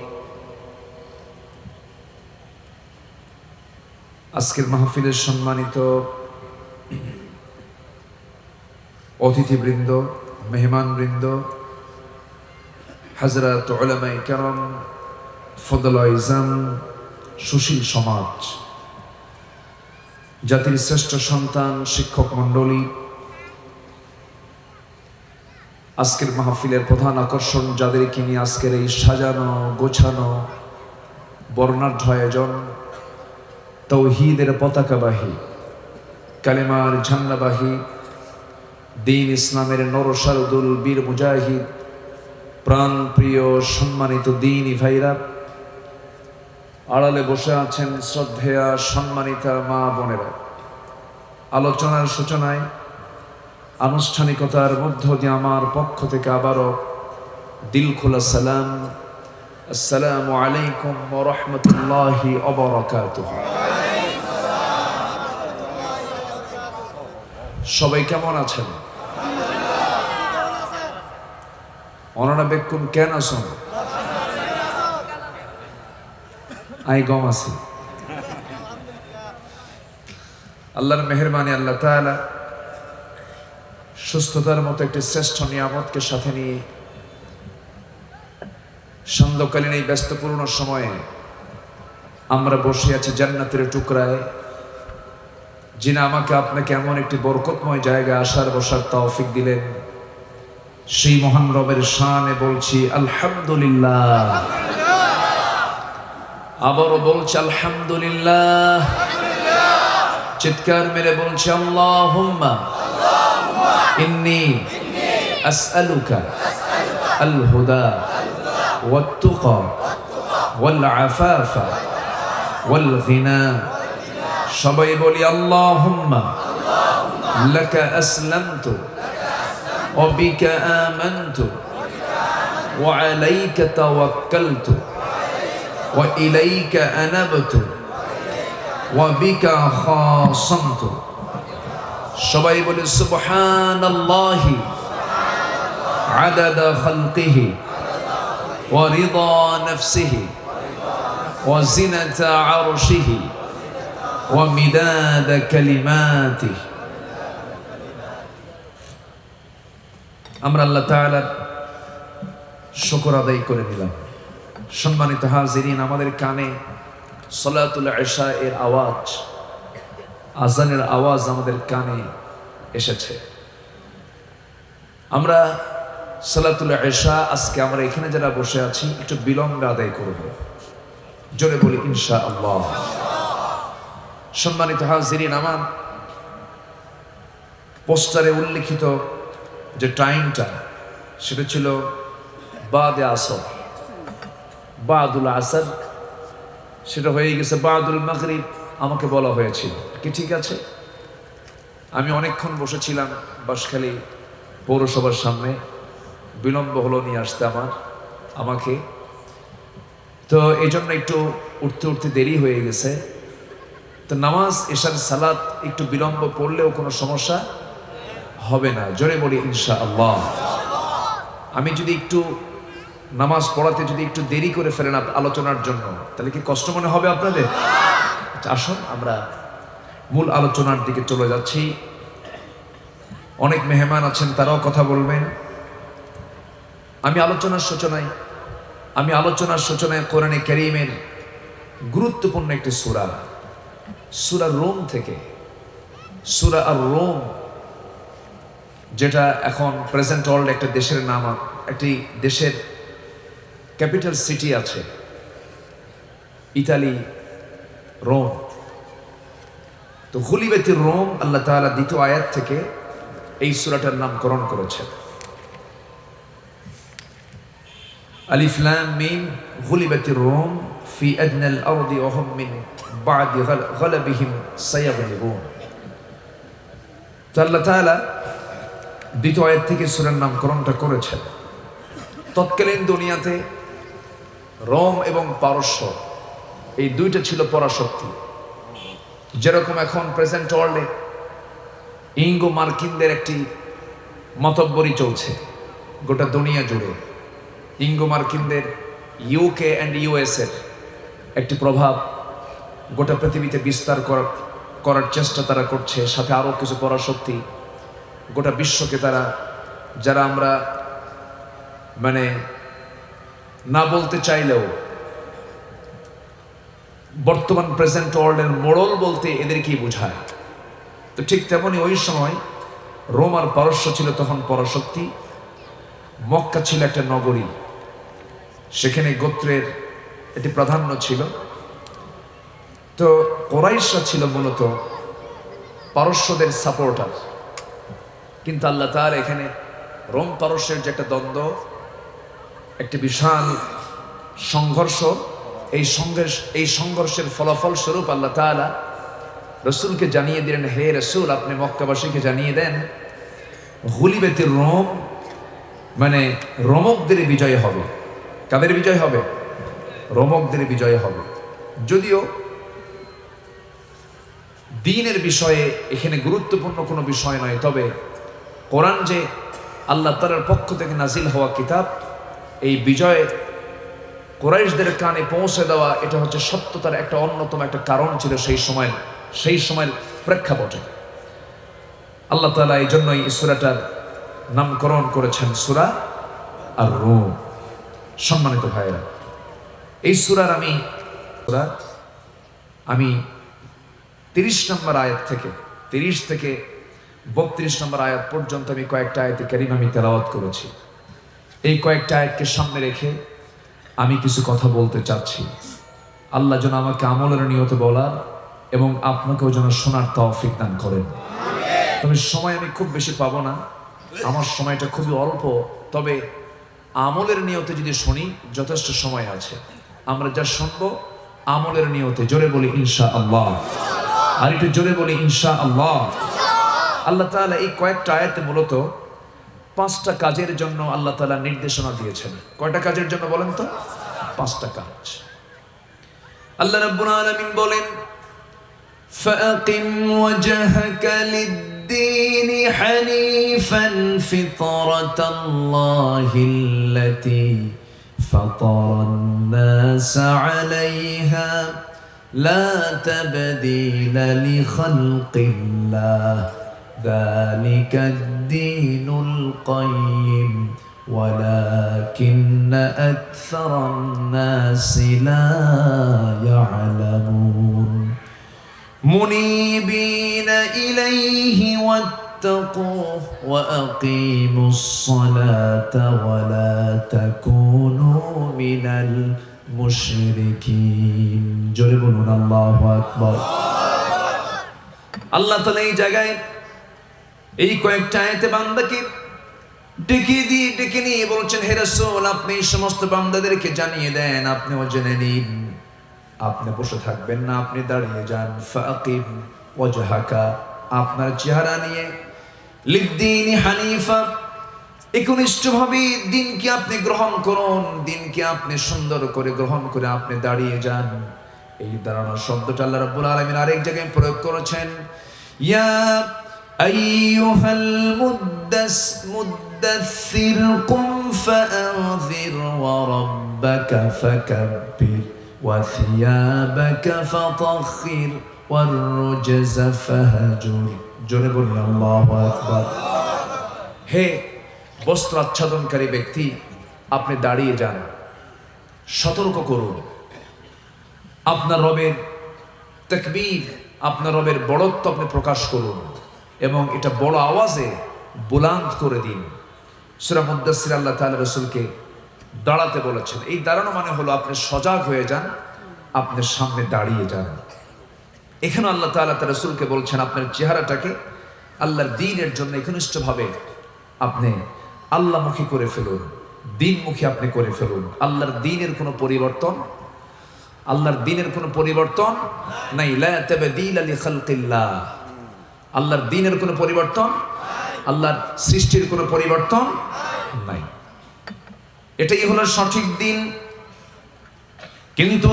Speaker 1: আজকের মাহফিলের সম্মানিত অতিথিবৃন্দ, মেহমানবৃন্দ, হযরত উলামায়ে কেরাম, ফদলায়ে ইজাম, সুশীল সমাজ, জাতির শ্রেষ্ঠ সন্তান, শিক্ষক মণ্ডলী, আজকের মাহফিলের প্রধান আকর্ষণ যাদেরকে নিয়ে আজকের এই সাজানো গোছানো বর্ণাঢ্য আয়োজন, তৌহিদের পতাকাবাহী, কালেমার ঝান্ডাবাহী, দ্বীন ইসলামের নরসারুদুল বীর মুজাহিদ, প্রাণ প্রিয় সম্মানিত দ্বীনি ভাইরা, আড়ালে বসে আছেন শ্রদ্ধেয়া সম্মানিতা মা বোনেরা। আলোচনার সূচনায় আনুষ্ঠানিকতার মধ্য দিয়ে আমার পক্ষ থেকে আবারও দিল খোলা সালাম, আসসালামু আলাইকুম ওয়া রাহমাতুল্লাহি ওয়া বারাকাতুহু। সবাই কেমন আছেন? ওনারা বেকুন কেন আছেন? আই গম আছি। আল্লাহর মেহেরবানি, আল্লাহ তাআলা সুস্থতার মতো একটি শ্রেষ্ঠ নিয়ামতকে সাথে নিয়ে সন্ধ্যাকালীন এই ব্যস্তপূর্ণ সময়ে আমরা বসে আছি জান্নাতের টুকরায়, যিনি আমাকে আপনাকে এমন একটি বরকতময় জায়গায় আসার বসার তৌফিক দিলেন। সেই মহান রবের শানে বলছি আলহামদুলিল্লাহ। আবারও বলছি আলহামদুলিল্লাহ। চিৎকার মেরে বলছি আল্লাহুম্মা ইন্নী আসআলুকা আল হুদা ওয়াত তুকা ওয়াল আফাফা ওয়াল গিনা। সবাই বলি আল্লাহুম্মা লাকা আসলামতু ওয়া বিকা আমানতু ওয়া আলাইকা তাওয়াক্কালতু ওয়া ইলাইকা আনাবতু ওয়া বিকা খাসামতু। সবাই বলি সুবহানাল্লাহি আদাদা খালকিহি ওয়া রিদা নাফসিহি ওয়া জিনাতা আরশিহি ওয়া মিদাদা কালিমাতিহি। আমরা আল্লাহ তাআলার শুকর আদায় করে নিলাম। সম্মানিত হাজিরিন, আমাদের কানে সালাতুল ইশা এর আওয়াজ, আজানের আওয়াজ আমাদের কানে এসেছে। আমরা সালাতুল ইশা আজকে আমরা এখানে যারা বসে আছি একটু বিলম্বে আদায় করব, জোরে বলি ইনশাআল্লাহ। সম্মানিত হাজিরিন, আমার পোস্টারে উল্লিখিত যে টাইমটা সেটা ছিল বাদে আসর, বাদুল আসর সেটা হয়ে গেছে বাদুল মাগরিব। আমাকে বলা হয়েছিল কি ঠিক আছে, আমি অনেকক্ষণ বসেছিলাম বাঁশখালী পৌরসভার সামনে, বিলম্ব হলো নিয়ে আসতে আমাকে, তো এই জন্য একটু উঠতে উঠতে দেরি হয়ে গেছে। তো নামাজ এশার সালাত একটু বিলম্ব পড়লেও কোনো সমস্যা হবে না, জোরে বলি ইনশাআল্লাহ। আমি যদি একটু নামাজ পড়াতে যদি একটু দেরি করে ফেলেন আলোচনার জন্য, তাহলে কি কষ্ট মনে হবে আপনাদের? আসুন আমরা মূল আলোচনার দিকে চলে যাচ্ছি। অনেক মেহমান আছেন, তারাও কথা বলবেন। আমি আলোচনার সূচনায় কোরআনে কারীমের গুরুত্বপূর্ণ একটি সূরা রোম থেকে, সূরা আর রোম, যেটা এখন প্রেজেন্ট ওয়ার্ল্ড একটা দেশের নাম, একটি দেশের ক্যাপিটাল সিটি আছে ইতালি, রোম। তো গুলিবাতির রোম, আল্লাহ তাআলা দ্বিতীয় আয়াত থেকে এই সূরাটার নামকরণ করেছেন। আলিফ লাম মিম গুলিবাতির রোম ফি আদনাল আরদি ওয়া হুম মিন বা'দি গালাবিহিম সায়াগলিবুন। তো আল্লাহ তাআলা দ্বিতীয় আয়াত থেকে সূরার নামকরণটা করেছেন। তৎকালীন দুনিয়াতে রোম এবং পারস্য এই দুইটা ছিল পরাশক্তি। যেরকম এখন প্রেজেন্ট ওয়ার্ল্ডে ইঙ্গো মার্কিনদের একটি মতব্বরি চলছে গোটা দুনিয়া জুড়ে। ইঙ্গো মার্কিনদের ইউকে অ্যান্ড ইউএস এর একটি প্রভাব গোটা পৃথিবীতে বিস্তার করার চেষ্টা তারা করছে, সাথে আরও কিছু পরাশক্তি গোটা বিশ্বকে তারা, যারা আমরা মানে না বলতে চাইলেও বর্তমান প্রেজেন্ট ওয়ার্ল্ডের মোড়ল বলতে এদেরকেই বোঝায়। তো ঠিক তেমনি ওই সময় রোম আর পারস্য ছিল তখন পরাশক্তি। মক্কা ছিল একটা নগরী, সেখানে গোত্রের একটি প্রাধান্য ছিল। তো কুরাইশরা ছিল মূলত পারস্যদের সাপোর্টার, কিন্তু আল্লাহ তাআলা এখানে রোম পারস্যের যে একটা দ্বন্দ্ব, একটি বিশাল সংঘর্ষ, এই সংঘর্ষের ফলাফল স্বরূপ আল্লাহ তাআলা রসুলকে জানিয়ে দিলেন, হে রসুল, আপনি মক্কাবাসীকে জানিয়ে দেন গুলিবাতির রোম, মানে রোমকদের বিজয় হবে। কাদের বিজয় হবে? রোমকদের বিজয় হবে। যদিও দ্বীনের বিষয়ে এখানে গুরুত্বপূর্ণ কোনো বিষয় নয়, তবে কোরআন যে আল্লাহ তাআলার পক্ষ থেকে নাজিল হওয়া কিতাব, এই বিজয় কুরাইশদের কানে পৌঁছে দেওয়া, এটা হচ্ছে সত্যতার একটা অন্যতম একটা কারণ ছিল সেই সময়ের প্রেক্ষাপটে। আল্লাহ তাআলা এই জন্যই এই সূরাটার নামকরণ করেছেন সূরা আর রোম। সম্মানিত ভাইয়েরা, এই সূরার আমি 30 নম্বর আয়াত থেকে 30 থেকে 32 নম্বর আয়াত পর্যন্ত আমি কয়েকটা আয়াতে কারিমা আমি তেলাওয়াত করেছি। এই কয়েকটা আয়াতকে সামনে রেখে আমি কিছু কথা বলতে চাচ্ছি। আল্লাহ যেন আমাকে আমলের নিয়তে বলার এবং আপনাকেও যেন শোনার তৌফিক দান করেন। তবে সময় আমি খুব বেশি পাবো না, আমার সময়টা খুবই অল্প, তবে আমলের নিয়তে যদি শুনি যথেষ্ট সময় আছে। আমরা যা শুনবো আমলের নিয়তে, জোরে বলি ইনশাআল্লাহ, আর একটু জোরে বলি ইনশাআল্লাহ। আল্লাহ তাআলা এই কয়েকটা আয়াতে মূলত 5টা কাজের জন্য আল্লাহ তাআলা নির্দেশনা দিয়েছেন। কয়টা কাজের জন্য বলেন তো? 5টা কাজ। আল্লাহ রাব্বুল আলামিন বলেন, ফাআকিম ওয়াজহাকা লিদ-দীনি হানিফান ফিতরাতাল্লাহিল্লাতী ফাতারান-নাস আলাইহা লা তাবদীলা লিখালকিল্লাহ ذلك الدين القيم ولكن أكثر الناس لا يعلمون منيبين إليه واتقوه وأقيموا الصلاة ولا تكونوا من المشركين جربنا الله أكبر আল্লাহ তাআলা এই জায়গায় এই কয়েকটা আয়াতে বান্দাকে ডেকে নিয়ে বলছেন, হে রাসূল, আপনি সমস্ত বান্দাদেরকে জানিয়ে দেন, আপনিও জেনে নিন। আপনি বসে থাকবেন না, আপনি দাঁড়িয়ে যান। ফাকিম ওয়াজহাকা, আপনার চেহারা নিয়ে লিদ্দীনি হানিফা, একনিষ্ঠভাবে দিনকে আপনি গ্রহণ করুন, দিনকে আপনি সুন্দর করে গ্রহণ করে আপনি দাঁড়িয়ে যান। এই দাঁড়ানোর শব্দটা আল্লাহ রাব্বুল আলামিন আরেক জায়গায় প্রয়োগ করেছেন, ইয়া আইয়ুহাল মুদ্দাসসির কুম ফাআযির ওয়া রাব্বাকা ফাকাব্বির ওয়া থিয়াবাকা ফাতাহহির ওয়ার রুজজা ফাহজুর। জোরে বলুন আল্লাহু আকবার। হে বস্ত্র আচ্ছাদনকারী ব্যক্তি, আপনি দাঁড়িয়ে যান, সতর্ক করুন, আপনার রবের তাকবীর, আপনার রবের বড়ত্ব আপনি প্রকাশ করুন এবং এটা বড় আওয়াজে বুলান্দ করে দিন। সূরা মুদ্দাসসির আল্লাহ তাআলা রাসূলকে দাঁড়াতে বলেছেন। এই দাঁড়ানো মানে হলো আপনি সজাগ হয়ে যান, আপনার সামনে দাঁড়িয়ে যান। এখানে আল্লাহ তাআলা তার রাসূলকে বলছেন, আপনার চেহারাটাকে আল্লাহর দ্বীনের জন্য একনিষ্ঠভাবে আপনি আল্লাহমুখী করে ফেলুন, দ্বীনমুখী আপনি করে ফেলুন। আল্লাহর দ্বীনের কোনো পরিবর্তন, আল্লাহর দ্বীনের কোনো পরিবর্তন নাই। লা তাবদীলা লিখালকিল্লাহ, আল্লাহর দ্বীনের কোনো পরিবর্তন, আল্লাহর সৃষ্টির কোনো পরিবর্তন নাই। এটাই হলো সঠিক দ্বীন। কিন্তু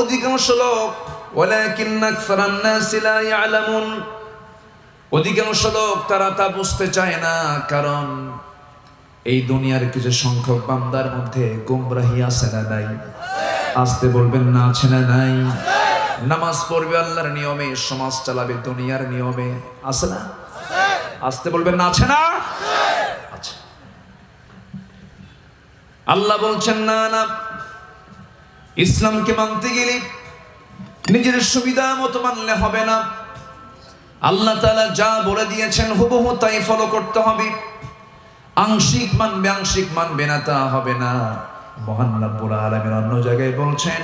Speaker 1: অধিকাংশ লোক, ওয়ালাকিন্না আকসারান নাসি লা ইয়ালামুন, অধিকাংশ লোক তারা তা বুঝতে চায় না, কারণ এই দুনিয়ার কিছু সংখ্যক বান্দার মধ্যে গোমরাহি আছে না নাই? আসতে বলবেন না, আছে না নাই? নামাজ পড়বে আল্লাহর নিয়মে, সমাজ চালাবে দুনিয়ার নিয়মে, আছে না? আসতে বলবেন না, আছে না? আচ্ছা, আল্লাহ বলছেন না না, ইসলামকে মানতে গেলে নিজের সুবিধা মতো মানলে হবে না। আল্লাহ তাআলা যা বলে দিয়েছেন হুবহু তাই ফলো করতে হবে। আংশিক মানবে না, তা হবে না। মহান রব্বুল আলামিন অন্য জায়গায় বলছেন,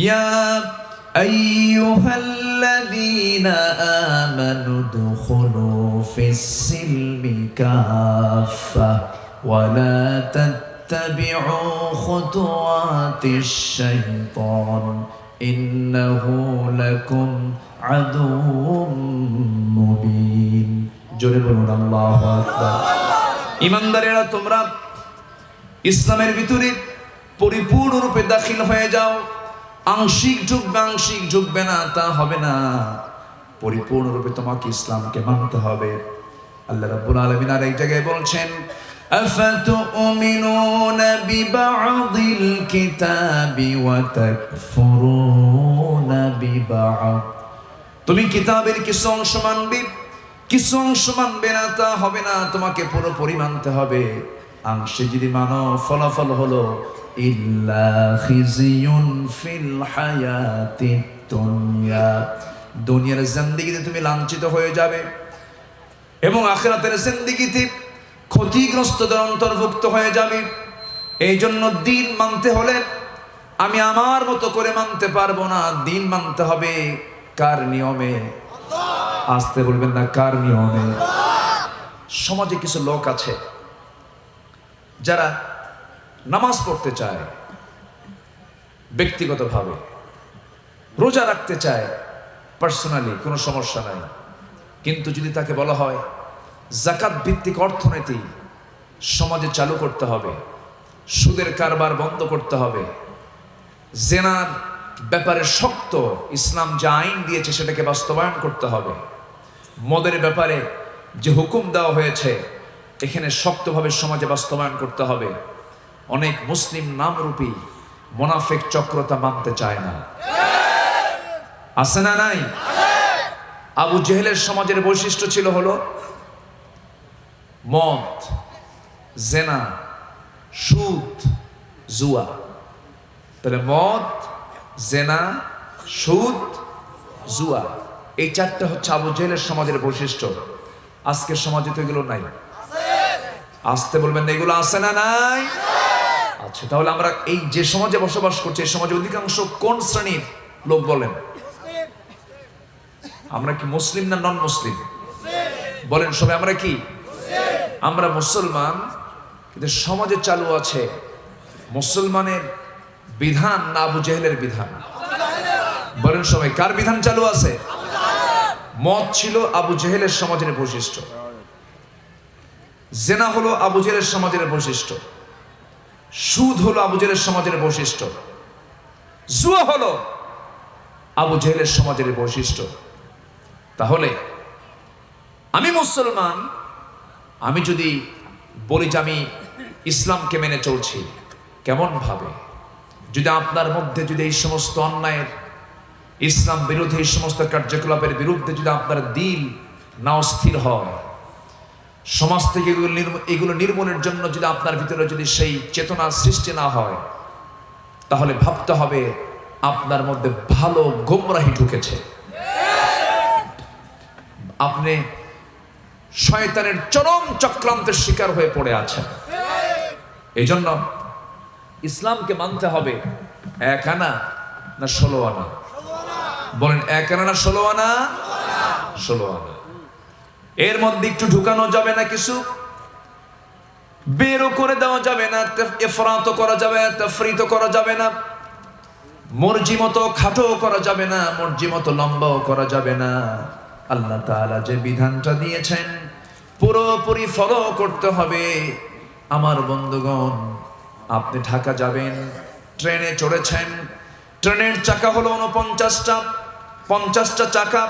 Speaker 1: ইয়া আইয়ুহাল্লাযীনা আমানু দুখুলু ফিস-সিলমি কাফা ওয়া লা তাত্তাবি'উ খুতুওয়াতিশ-শাইতান ইন্নাহু লাকুম আদুউম মুবিন। জোরে বলুন আল্লাহু আকবার। ইমানদারেরা, তোমরা ইসলামের ভিতরে পরিপূর্ণরূপে দাখিল হয়ে যাও। আংশিক ঢুকবে না, তা হবে না। পরিপূর্ণরূপে তোমাকে ইসলামকে মানতে হবে। আল্লাহ রাব্বুল আলামিন আর এক জায়গায় বলছেন, আফাতুমিনুনা বিবা'দিল কিতাবি ওয়া তাকফুরুনা বিবা'দ। তুমি কিতাবের কিছু অংশ মানবে, কিছু অংশ মানবে না, তা হবে না। তোমাকে পুরোপুরি মানতে হবে। আংশে যদি মানো, ফলাফল হলো ইল্লা খিজিয়ুন ফিল হায়াতিদ দুনিয়া, দুনিয়ার জিন্দেগিতে তুমি লাঞ্ছিত হয়ে যাবে এবং আখিরাতের জিন্দেগিতে ক্ষতিগ্রস্তদের অন্তর্ভুক্ত হয়ে যাবে। এই জন্য দ্বীন মানতে হলে আমি আমার মতো করে মানতে পারবো না। দ্বীন মানতে হবে কার নিয়মে? আসতে বলবেন না, কার নিয়মে? সমাজে কিছু লোক আছে যারা নামাজ পড়তে চায় ব্যক্তিগতভাবে, রোজা রাখতে চায় পার্সোনালি, কোনো সমস্যা নাই, কিন্তু যদি তাকে বলা হয় যাকাত ভিত্তিক অর্থনীতি সমাজে চালু করতে হবে, সুদের কারবার বন্ধ করতে হবে, জেনার ব্যাপারে শক্ত ইসলাম যে আইন দিয়েছে সেটাকে বাস্তবায়ন করতে হবে, মদের ব্যাপারে যে হুকুম দেওয়া হয়েছে এখানে শক্তভাবে সমাজে বাস্তবায়ন করতে হবে, অনেক মুসলিম নামরূপী মুনাফিক চক্রতা মানতে চায় না। আছে না নাই? আবু জেহেলের সমাজের বৈশিষ্ট্য ছিল হলো মদ, জেনা, সুদ, জুয়া। তাহলে মদ, জেনা, সুদ, জুয়া, এই চারটা হচ্ছে আবু জেহেলের সমাজের বৈশিষ্ট্য। আজকের সমাজে তো এগুলো নাই। আসতে বলবেন না, এগুলো আছে না নাই? আচ্ছা, তাহলে আমরা এই যে সমাজে বসবাস করছি, এই সমাজে অধিকাংশ কোন শ্রেণীর লোক বলেন? আমরা কি মুসলিম না নন মুসলিম? বলেন সবাই, আমরা কি? আমরা মুসলমান, কিন্তু সমাজে চালু আছে মুসলমানের বিধান না আবু জেহেলের বিধান? বলেন সবাই, কার বিধান চালু আছে? মদ ছিল আবু জেহেলের সমাজের বৈশিষ্ট্য, জেনা হলো আবু জেহেলের সমাজের বৈশিষ্ট্য, সুদ হলো আবু জেহেলের সমাজের বৈশিষ্ট্য, জুয়া হলো আবু জেহেলের সমাজের বৈশিষ্ট্য। তাহলে আমি মুসলমান, আমি যদি বলি যে আমি ইসলামকে মেনে চলছি, কেমন ভাবে? যদি আপনার মধ্যে যদি এই সমস্ত অন্যায়ের, ইসলাম বিরোধী এই সমস্ত কার্যকলাপের বিরুদ্ধে যদি আপনার দিল না অস্থির হয়, সমাজ থেকে এগুলো নির্মূলের জন্য যদি আপনার ভিতরে যদি সেই চেতনা সৃষ্টি না হয়, তাহলে ভাবতে হবে আপনার মধ্যে ভালো গোমরাহি ঢুকেছে। আপনি শয়তানের চরম চক্রান্তের শিকার হয়ে পড়ে আছেন। এই জন্য ইসলামকে মানতে হবে। 1 আনা না 16 আনা? বলেন 1 আনা না 16 আনা? 16 আনা। এর মধ্যে একটু ঢুকানো যাবে না, কিছু বেরো করে দেওয়া যাবে না, ইফরাত করা যাবে না, তাফরিত করা যাবে না, মর্জি মতো খাটো করা যাবে না, মর্জি মতো লম্বাও করা যাবে না। আল্লাহ তাআলা যে বিধানটা দিয়েছেন পুরোপুরি ফলো করতে হবে। আমার বন্ধুগণ, আপনি ঢাকা যাবেন, ট্রেনে চড়েছেন, ট্রেনের চাকা হলো 49টা, 50টা চাকা,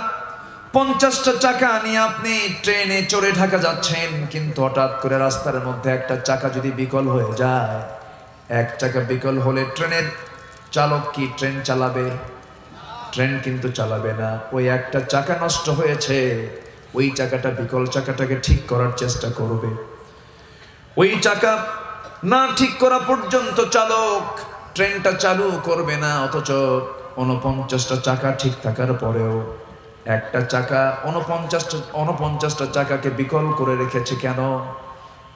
Speaker 1: 50টা চাকা নিয়ে আপনি ট্রেনে চড়ে ঢাকা যাচ্ছেন। কিন্তু হঠাৎ করে রাস্তার মধ্যে একটা চাকা যদি বিকল হয়ে যায়, এক চাকা বিকল হলে ট্রেনের চালক কি ট্রেন চালাবে? ট্রেন কিন্তু চালাবে না। ওই একটা চাকা নষ্ট হয়েছে, ওই চাকাটা, বিকল চাকাটাকে ঠিক করার চেষ্টা করবে। ওই চাকা না ঠিক করা পর্যন্ত চালক ট্রেনটা চালু করবে না। অথচ 49টা চাকা ঠিক থাকার পরেও একটা চাকা 49টা চাকাকে বিকল করে রেখেছে। কেন?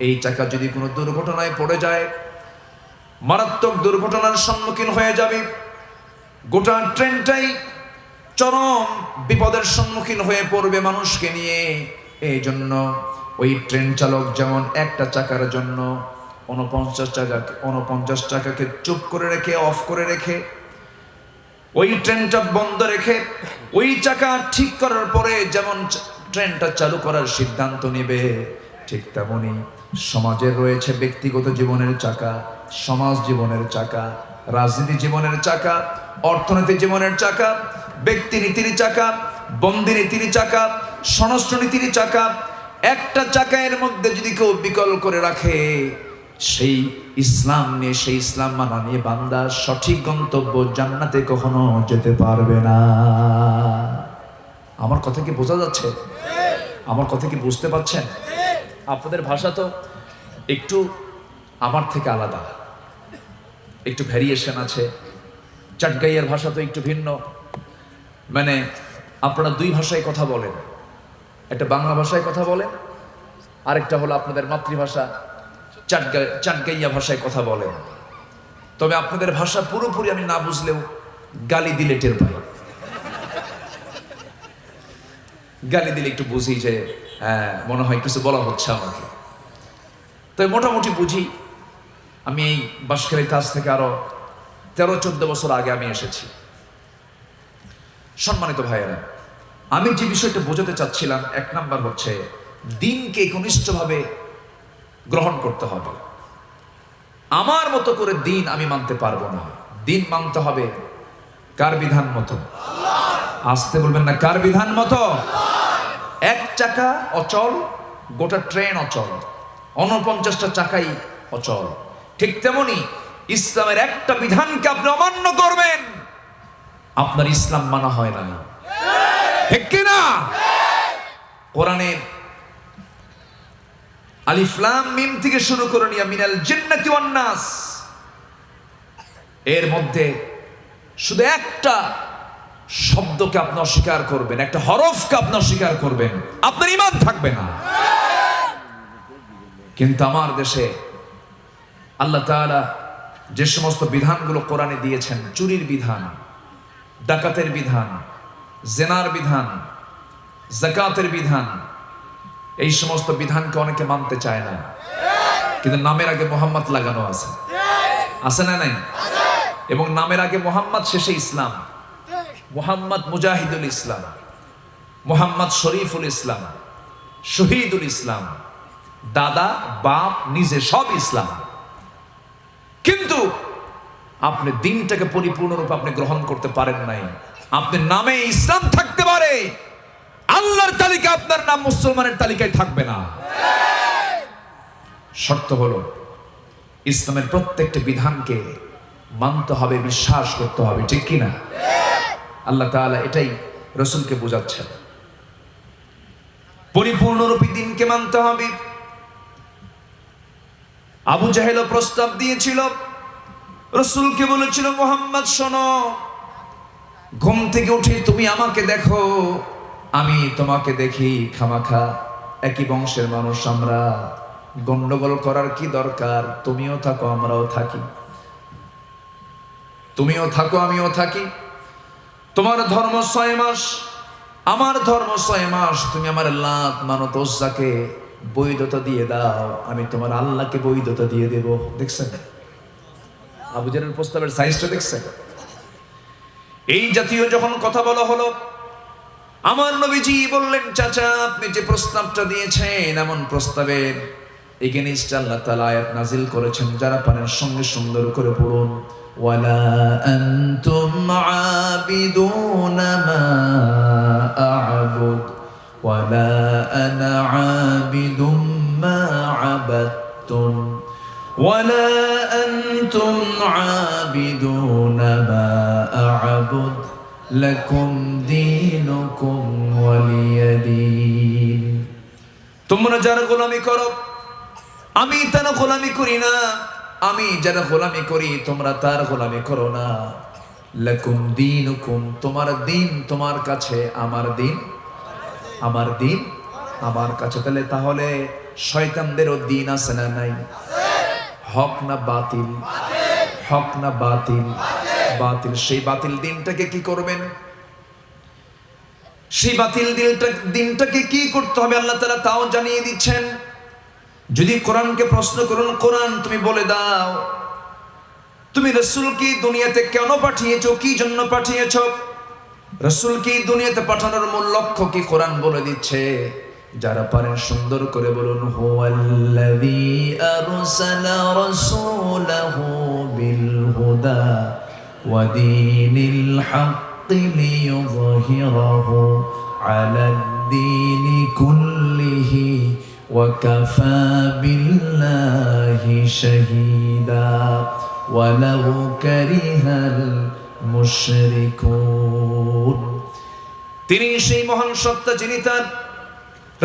Speaker 1: এই চাকা যদি কোনো দুর্ঘটনায় পড়ে যায়, মারাত্মক দুর্ঘটনার সম্মুখীন হয়ে যাবে, গোটা ট্রেনটাই চরম বিপদের সম্মুখীন হয়ে পড়বে মানুষকে নিয়ে। এই জন্য ওই ট্রেন চালক যেমন একটা চাকার জন্য 49 চাকাকে চুপ করে রেখে, অফ করে রেখে, ওই ট্রেনটা বন্ধ রেখে, ওই চাকা ঠিক করার পরে যেমন ট্রেনটা চালু করার সিদ্ধান্ত নেবে, ঠিক তেমনি সমাজের রয়েছে ব্যক্তিগত জীবনের চাকা, সমাজ জীবনের চাকা, রাজনীতি জীবনের চাকা, অর্থনীতি জীবনের চাকা, ব্যক্তি নীতির চাকা, বন্দি নীতির চাকা, স্বরাষ্ট্র নীতির চাকা। একটা চাকার মধ্যে যদি কেউ বিকল করে রাখে, সেই ইসলাম নিয়ে, সেই ইসলাম মানা নিয়ে বান্দা সঠিক গন্তব্য জান্নাতে কখনো যেতে পারবে না। আমার কথা কি বোঝা যাচ্ছে? আমার কথা কি বুঝতে পারছেন? আপনাদের ভাষা তো একটু আমার থেকে আলাদা, একটু ভ্যারিয়েশন আছে। চাটগাইয়ার ভাষা তো একটু ভিন্ন। মানে আপনারা 2 ভাষায় কথা বলেন, একটা বাংলা ভাষায় কথা বলেন, আরেকটা হলো আপনাদের মাতৃভাষা চাটগাইয়া ভাষায় কথা বলেন। তবে আপনাদের ভাষা পুরোপুরি আমি না বুঝলেও গালি দিলে টের পাই। গালি দিলে একটু বুঝি যে হ্যাঁ, মনে হয় কিছু বলা হচ্ছে আমাকে। তবে মোটামুটি বুঝি। আমি এই বাঁশখালীর কাছ থেকে আরো 13-14 বছর আগে আমি এসেছি। সম্মানিত ভাইয়েরা, আমি যে বিষয়টা বোঝাতে চাচ্ছিলাম, 1 নাম্বার হচ্ছে দিনকে একনিষ্ঠভাবে গ্রহণ করতে হবে। আমার মতো করে দিন আমি মানতে পারবো না। দিন মানতে হবে কার বিধান মতো? আসতে বলবেন না, কার বিধান মতো? এক চাকা অচল, গোটা ট্রেন অচল, 49টা চাকাই অচল। ঠিক তেমনি ইসলামের একটা বিধানকে আপনি অমান্য করবেন, আপনার ইসলাম মানা হয় না। ঠিক কিনা? কোরআনের আলিফ লাম মিম থেকে শুরু করে নিয়ে মিনাল জিন্নাতি ওয়ান নাস, এর মধ্যে শুধু একটা শব্দকে আপনি অস্বীকার করবেন, একটা হরফকে আপনি অস্বীকার করবেন, আপনার ঈমান থাকবে না। কিন্তু আমার দেশে আল্লাহ তাআলা যে সমস্ত বিধানগুলো কোরআনে দিয়েছেন, চুরির বিধান, ডাকাতের বিধান, জেনার বিধান, যাকাতের বিধান, এই সমস্ত বিধানকে অনেকে মানতে চায় না। কিন্তু নামের আগে মোহাম্মদ লাগানো আছে, আছে না নাই? এবং নামের আগে মোহাম্মদ, শেষে ইসলাম। মোহাম্মদ মুজাহিদুল ইসলাম, মোহাম্মদ শরীফুল ইসলাম, শহীদুল ইসলাম, দাদা বাপ নিজে সব ইসলাম। কিন্তু আপনি দিনটাকে পরিপূর্ণরূপে আপনি গ্রহণ করতে পারেন নাই। আপনার নামে ইসলাম থাকতে পারে, আল্লাহর তালিকা আপনার নাম মুসলমানের তালিকায় থাকবে না। শর্ত হলো ইসলামের প্রত্যেকটা বিধানকে মানতে হবে, বিশ্বাস করতে হবে, ঠিক কিনা? আল্লাহ তাআলা এটাই রাসূলকে বোঝাচ্ছেন, পরিপূর্ণরূপে দিনকে মানতে হবে। আবু জাহেল প্রস্তাব দিয়েছিল, রাসূলকে বলেছিল, মুহাম্মদ শোনো, ঘুম থেকে উঠে তুমি আমাকে দেখো, আমি তোমাকে দেখি, খামাখা একই বংশের মানুষ আমরা, গন্ডগোল করার কি দরকার? তুমিও থাকো আমরাও থাকি, তুমিও থাকো আমিও থাকি। তোমার ধর্ম 6 মাস, আমার ধর্ম 6 মাস, তুমি আমার লাত মানত উজ্জাকে বৈধতা দিয়ে দাও, আমি তোমার আল্লাহকে বৈধতা দিয়ে দেব। দেখছেন আবু জাহেলের প্রস্তাবের সাইজটা দেখছেন? এই জাতীয় যখন কথা বলা হলো, আমার নবীজি বললেন, চাচা আপনি যে প্রস্তাবটা দিয়েছেন, এমন প্রস্তাবের এগেইনস্ট আল্লাহ তাআলা আয়াত নাজিল করেছেন, যারা পারেন সঙ্গে সুন্দর করে পড়ুন। ওয়ালা আনতুম আবিদুনা মা আ'বুদ ওয়ালা আনা আবিদুম মা আবাদতুম ওয়ালা আনতুম আবিদুনা মা আ'বুদ লাকুম দীনুকুম ওয়ালিয়াদিন। তোমরা যারা গোলামি করো আমি তার গোলামি করি না, আমি যারা গোলামি করি তোমরা তার গোলামি করো না। লাকুম দীনুকুম, তোমার দিন তোমার কাছে, আমার দিন আমার দিন আমার কাছে। তাহলে শয়তানদেরও দিন আছে না নাই? হক না বাতিল? হক না বাতিল? বাতিল। সেই বাতিল দিনটাকে কি করবেন? সেই বাতিল দিনটাকে কি করতে হবে আল্লাহ তাআলা তাও জানিয়ে দিচ্ছেন। যদি কোরআনকে প্রশ্ন করুন, কোরআন তুমি বলে দাও তুমি রাসূলকে দুনিয়াতে কেন পাঠিয়েছো, কি জন্য পাঠিয়েছো? রাসূলকে দুনিয়াতে পাঠানোর মূল লক্ষ্য কি কোরআন বলে দিচ্ছে। যারা পারেন সুন্দর করে বলুন, হুয়াল্লাযী আরসালা রাসূলাহু বিল হুদা ওয়া দীনিল হাক্কি লিইয়ুযহিরাহু আলাদ-দীনি কুল্লিহি ওয়া কাফা বিল্লাহি শাহীদা ওয়ালাউ কারিহাল মুশরিকুন। তিনি সেই মহান সত্তা যিনি তার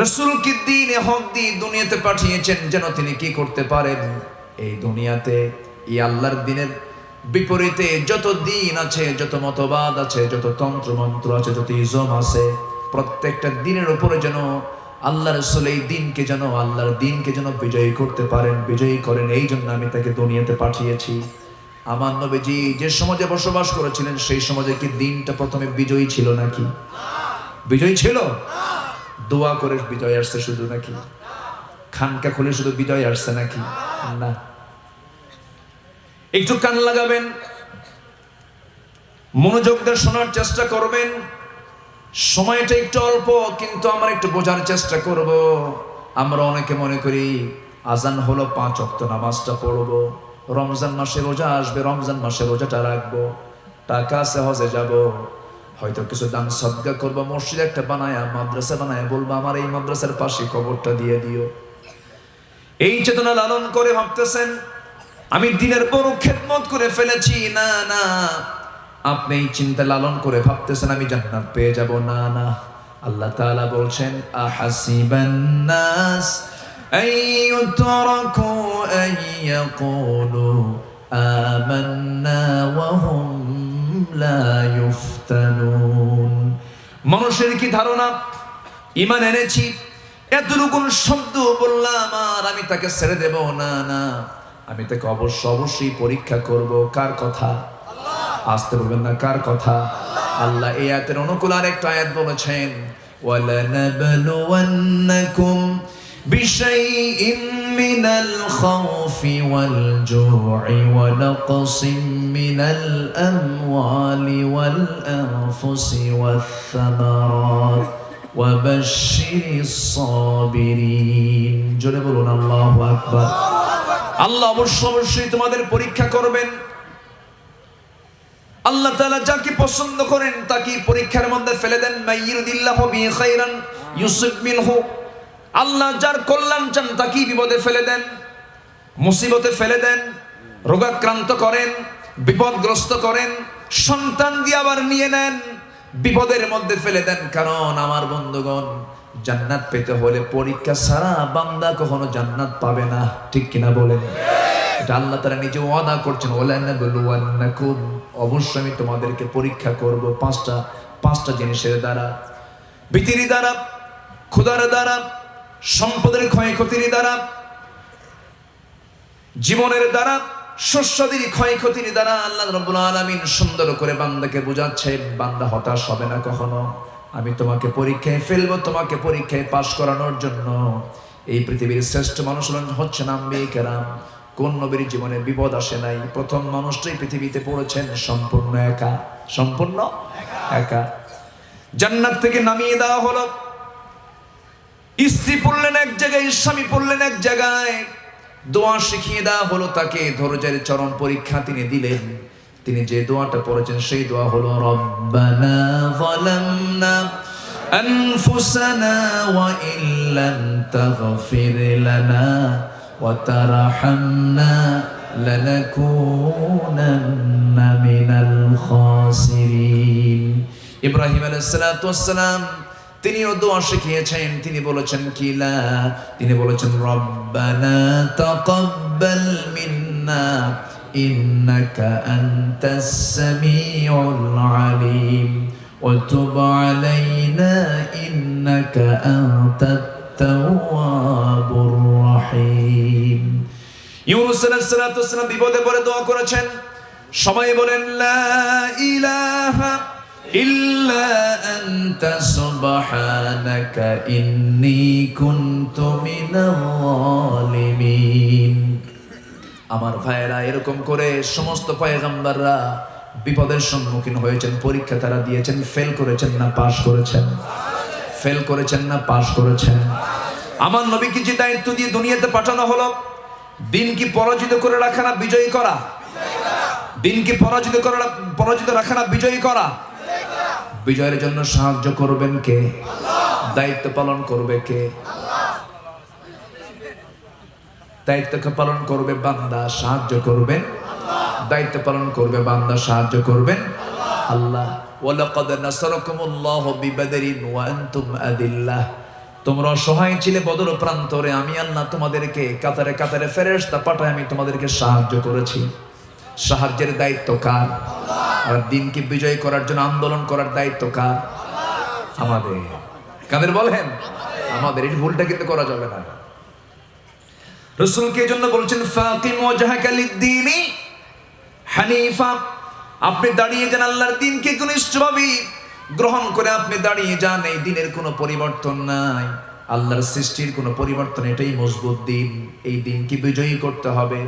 Speaker 1: রাসূলকে দ্বীনে হক দিয়ে দুনিয়াতে পাঠিয়েছেন, যেন তিনি কি করতে পারেন, এই দুনিয়াতে এই আল্লাহর দ্বীনের বিপরীতে যত দ্বীন আছে, যত মতবাদ আছে, যত তন্ত্র মন্ত্র আছে, যত ইজম আছে, প্রত্যেকটা দ্বীনের উপরে যেন আল্লাহ রাসূল এই দ্বীনকে যেন আল্লাহর দ্বীনকে যেন বিজয়ী করতে পারেন, বিজয়ী করেন। এই জন্য আমি তাকে দুনিয়াতে পাঠিয়েছি। আমার নবীজি যে সমাজে বসবাস করেছিলেন সেই সমাজে কি দ্বীনটা প্রথমে বিজয়ী ছিল নাকি? বিজয়ী ছিল? দোয়া করে বিজয় আসছে শুধু নাকি? খানকা খুলে শুধু বিজয় আসছে নাকি? না। একটু কান লাগাবেন, মনোযোগ দিয়ে শোনার চেষ্টা করবেন। সময়টা একটু অল্প, কিন্তু আমরা একটু বোঝার চেষ্টা করব। আমরা অনেকে মনে করি আজান হলো 5 ওয়াক্ত নামাজটা পড়বো, রমজান মাসে রোজা আসবে, রমজান মাসে রোজাটা রাখবো, টাকা আছে হজে যাব, হয়তো কিছু দান সদকা করবো, মসজিদ একটা বানায়া মাদ্রাসা বানায়া বলবো আমার এই মাদ্রাসার পাশে কবরটা দিয়ে দিও। এই চেতনা লালন করে ভাবতেছেন আমি দিনের বড় খেদমত করে ফেলেছি। না না, আপনি এই চিন্তা লালন করে ভাবতেছেন আমি জান্নাত পেয়ে যাব। না না, আল্লাহ তাআলা বলছেন আহাসিবান নাস আইয়ুতরাকু আইয়াকুলু আমান্না ওয়া হুম লা ইফতানুন। মানুষের কি ধারণা ঈমান এনেছি, এতটুকু শব্দ বললাম আর আমি তাকে ছেড়ে দেব? না না, আমি তাকে অবশ্যই পরীক্ষা করব। কার কথা? আসতে বলবেন না, কার কথা? আল্লাহ এই আয়াতের অনুকূল আরেকটা আয়াত বলেছেন, ওয়ালানাবলুওয়ান্নাকুম বিশাইইম মিনাল খাউফি ওয়াল জু'i ওয়া নাকসিম মিনাল আমওয়ালি ওয়াল আনফুসি ওয়াস সামারাত ওয়া বাশশিরিস সাবিরিন। জোরে বলুন আল্লাহু আকবার। আল্লাহ অবশ্যই তোমাদের পরীক্ষা করবেন। আল্লাহ তাআলা যাকে পছন্দ করেন তাকে পরীক্ষার মধ্যে ফেলে দেন। মাইয়ুরিদিল্লাহু বিহি খাইরান ইউসিব মিনহু। আল্লাহ যার কল্যাণ চান তাকে বিপদে ফেলে দেন, মুসিবতে ফেলে দেন, রোগাক্রান্ত করেন, বিপদগ্রস্ত করেন, সন্তান দিয়ে আবার নিয়ে নেন, বিপদের মধ্যে ফেলে দেন। কারণ আমার বন্ধুগণ, জান্নাত পেতে হলে পরীক্ষা ছাড়া বান্দা কখনো জান্নাত পাবে না। ঠিক কিনা বলেন? এটা আল্লাহ তাআলা নিজে ওয়াদা করছেন, ওয়ালানাবলুওয়ান্নাকুম, অবশ্যই আমি তোমাদেরকে পরীক্ষা করব পাঁচটা জিনিসের দ্বারা। ভীতির দ্বারা, ক্ষুধার দ্বারা, সম্পদের ক্ষয়ক্ষতির দ্বারা, জীবনের দ্বারা, শস্যাদির ক্ষয়ক্ষতির দ্বারা। আল্লাহ রাব্বুল আলামিন সুন্দর করে বান্দাকে বুঝাচ্ছেন, বান্দা হতাশ হবে না কখনো। আমি তোমাকে পরীক্ষায় ফেলবো, তোমাকে পরীক্ষায় পাশ করানোর জন্য। এই পৃথিবীর শ্রেষ্ঠ মানুষ হচ্ছেন আম্বিয়া কেরাম। কোন নবীর জীবনে বিপদ আসে নাই? প্রথম মানুষটাই পৃথিবীতে পড়েছেন সম্পূর্ণ একা, সম্পূর্ণ একা। জান্নাত থেকে নামিয়ে দেওয়া হলো, স্ত্রী পড়লেন এক জায়গায়, স্বামী পড়লেন এক জায়গায়। দোয়া শিখিয়ে দেওয়া হলো তাকে, ধৈর্যের চরম পরীক্ষা তিনি দিলেন। তিনি যে দোয়াটা পড়েছেন সেই দোয়া হলো, রব্বানা যালামনা আনফুসানা ওয়া ইল্লাম তাগফির লানা ওয়া তারহামনা লানাকুনান্না মিনাল খাসিরিন। ইব্রাহিম আলাইহিস সালাতু ওয়াস সালাম তিনিও দোয়া শিখিয়েছেন। তিনি বলেছেন কিলা, তিনি বলেছেন রব্বানা তাকাব্বাল মিন্না ইন্নাকা আনতাস সামিউল আলিম ওয়া তুব আলাইনা ইন্নাকা আনতাত তাওয়াবুর রহিম। ইউনূস আলাইহিস সালাতু ওয়াস সালাম বিপদে পড়ে দোয়া করেছেন। সবাই বলেন লা ইলাহা ইল্লা আনতা সুবহানাকা ইন্নী কুনতু মিনাল যালিমিন। আমার ভাইয়েরা, এরকম করে সমস্ত পয়গম্বররা বিপদের সম্মুখীন হয়েছেন, পরীক্ষা তারা দিয়েছেন। ফেল করেছেন না পাস করেছেন? ফেল করেছেন না পাস করেছেন? আমার নবীকে যে দায়িত্ব দিয়ে দুনিয়াতে পাঠানো হলো, দিনকে পরাজিত করে রাখা না বিজয়ী করা? দিনকে পরাজিত রাখা না বিজয়ী করা? বিজয়ের জন্য সাহায্য করবেন কে? দায়িত্ব পালন করবে কে? দায়িত্বকে পালন করবে বান্দা, সাহায্য করবেন। দায়িত্ব পালন করবে বান্দা, সাহায্য করবেন আল্লাহ। ওয়ালাকাদ নাসারাকুমুল্লাহু বিবাদরিন ওয়া আনতুম আদিল্লাহ। তোমরা অসহায় ছিলে বদর প্রান্তরে, আমি আল্লাহ তোমাদেরকে কাতারে কাতারে ফেরেশতা পাঠায় আমি তোমাদেরকে সাহায্য করেছি। সাহায্যের দায়িত্ব কার? আর দিনকে বিজয় করার জন্য আন্দোলন করার দায়িত্ব কার? আমাদের। কাদের বলেন? আমাদের। এই ভুলটা কিন্তু করা যাবে না। রাসূলকে এজন্য বলছেন ফাকিম ওয়াজহাকা লিদ-দীনি হানিফা। আপনি দাঁড়িয়ে যান আল্লাহর দিনকে একনিষ্ঠভাবে গ্রহণ করে, আপনি দাঁড়িয়ে যান। এই দিনের কোনো পরিবর্তন নাই, আল্লাহর সৃষ্টির কোনো পরিবর্তন। এটাই মজবুত দিন। এই দিনকে বিজয়ী করতে হবে।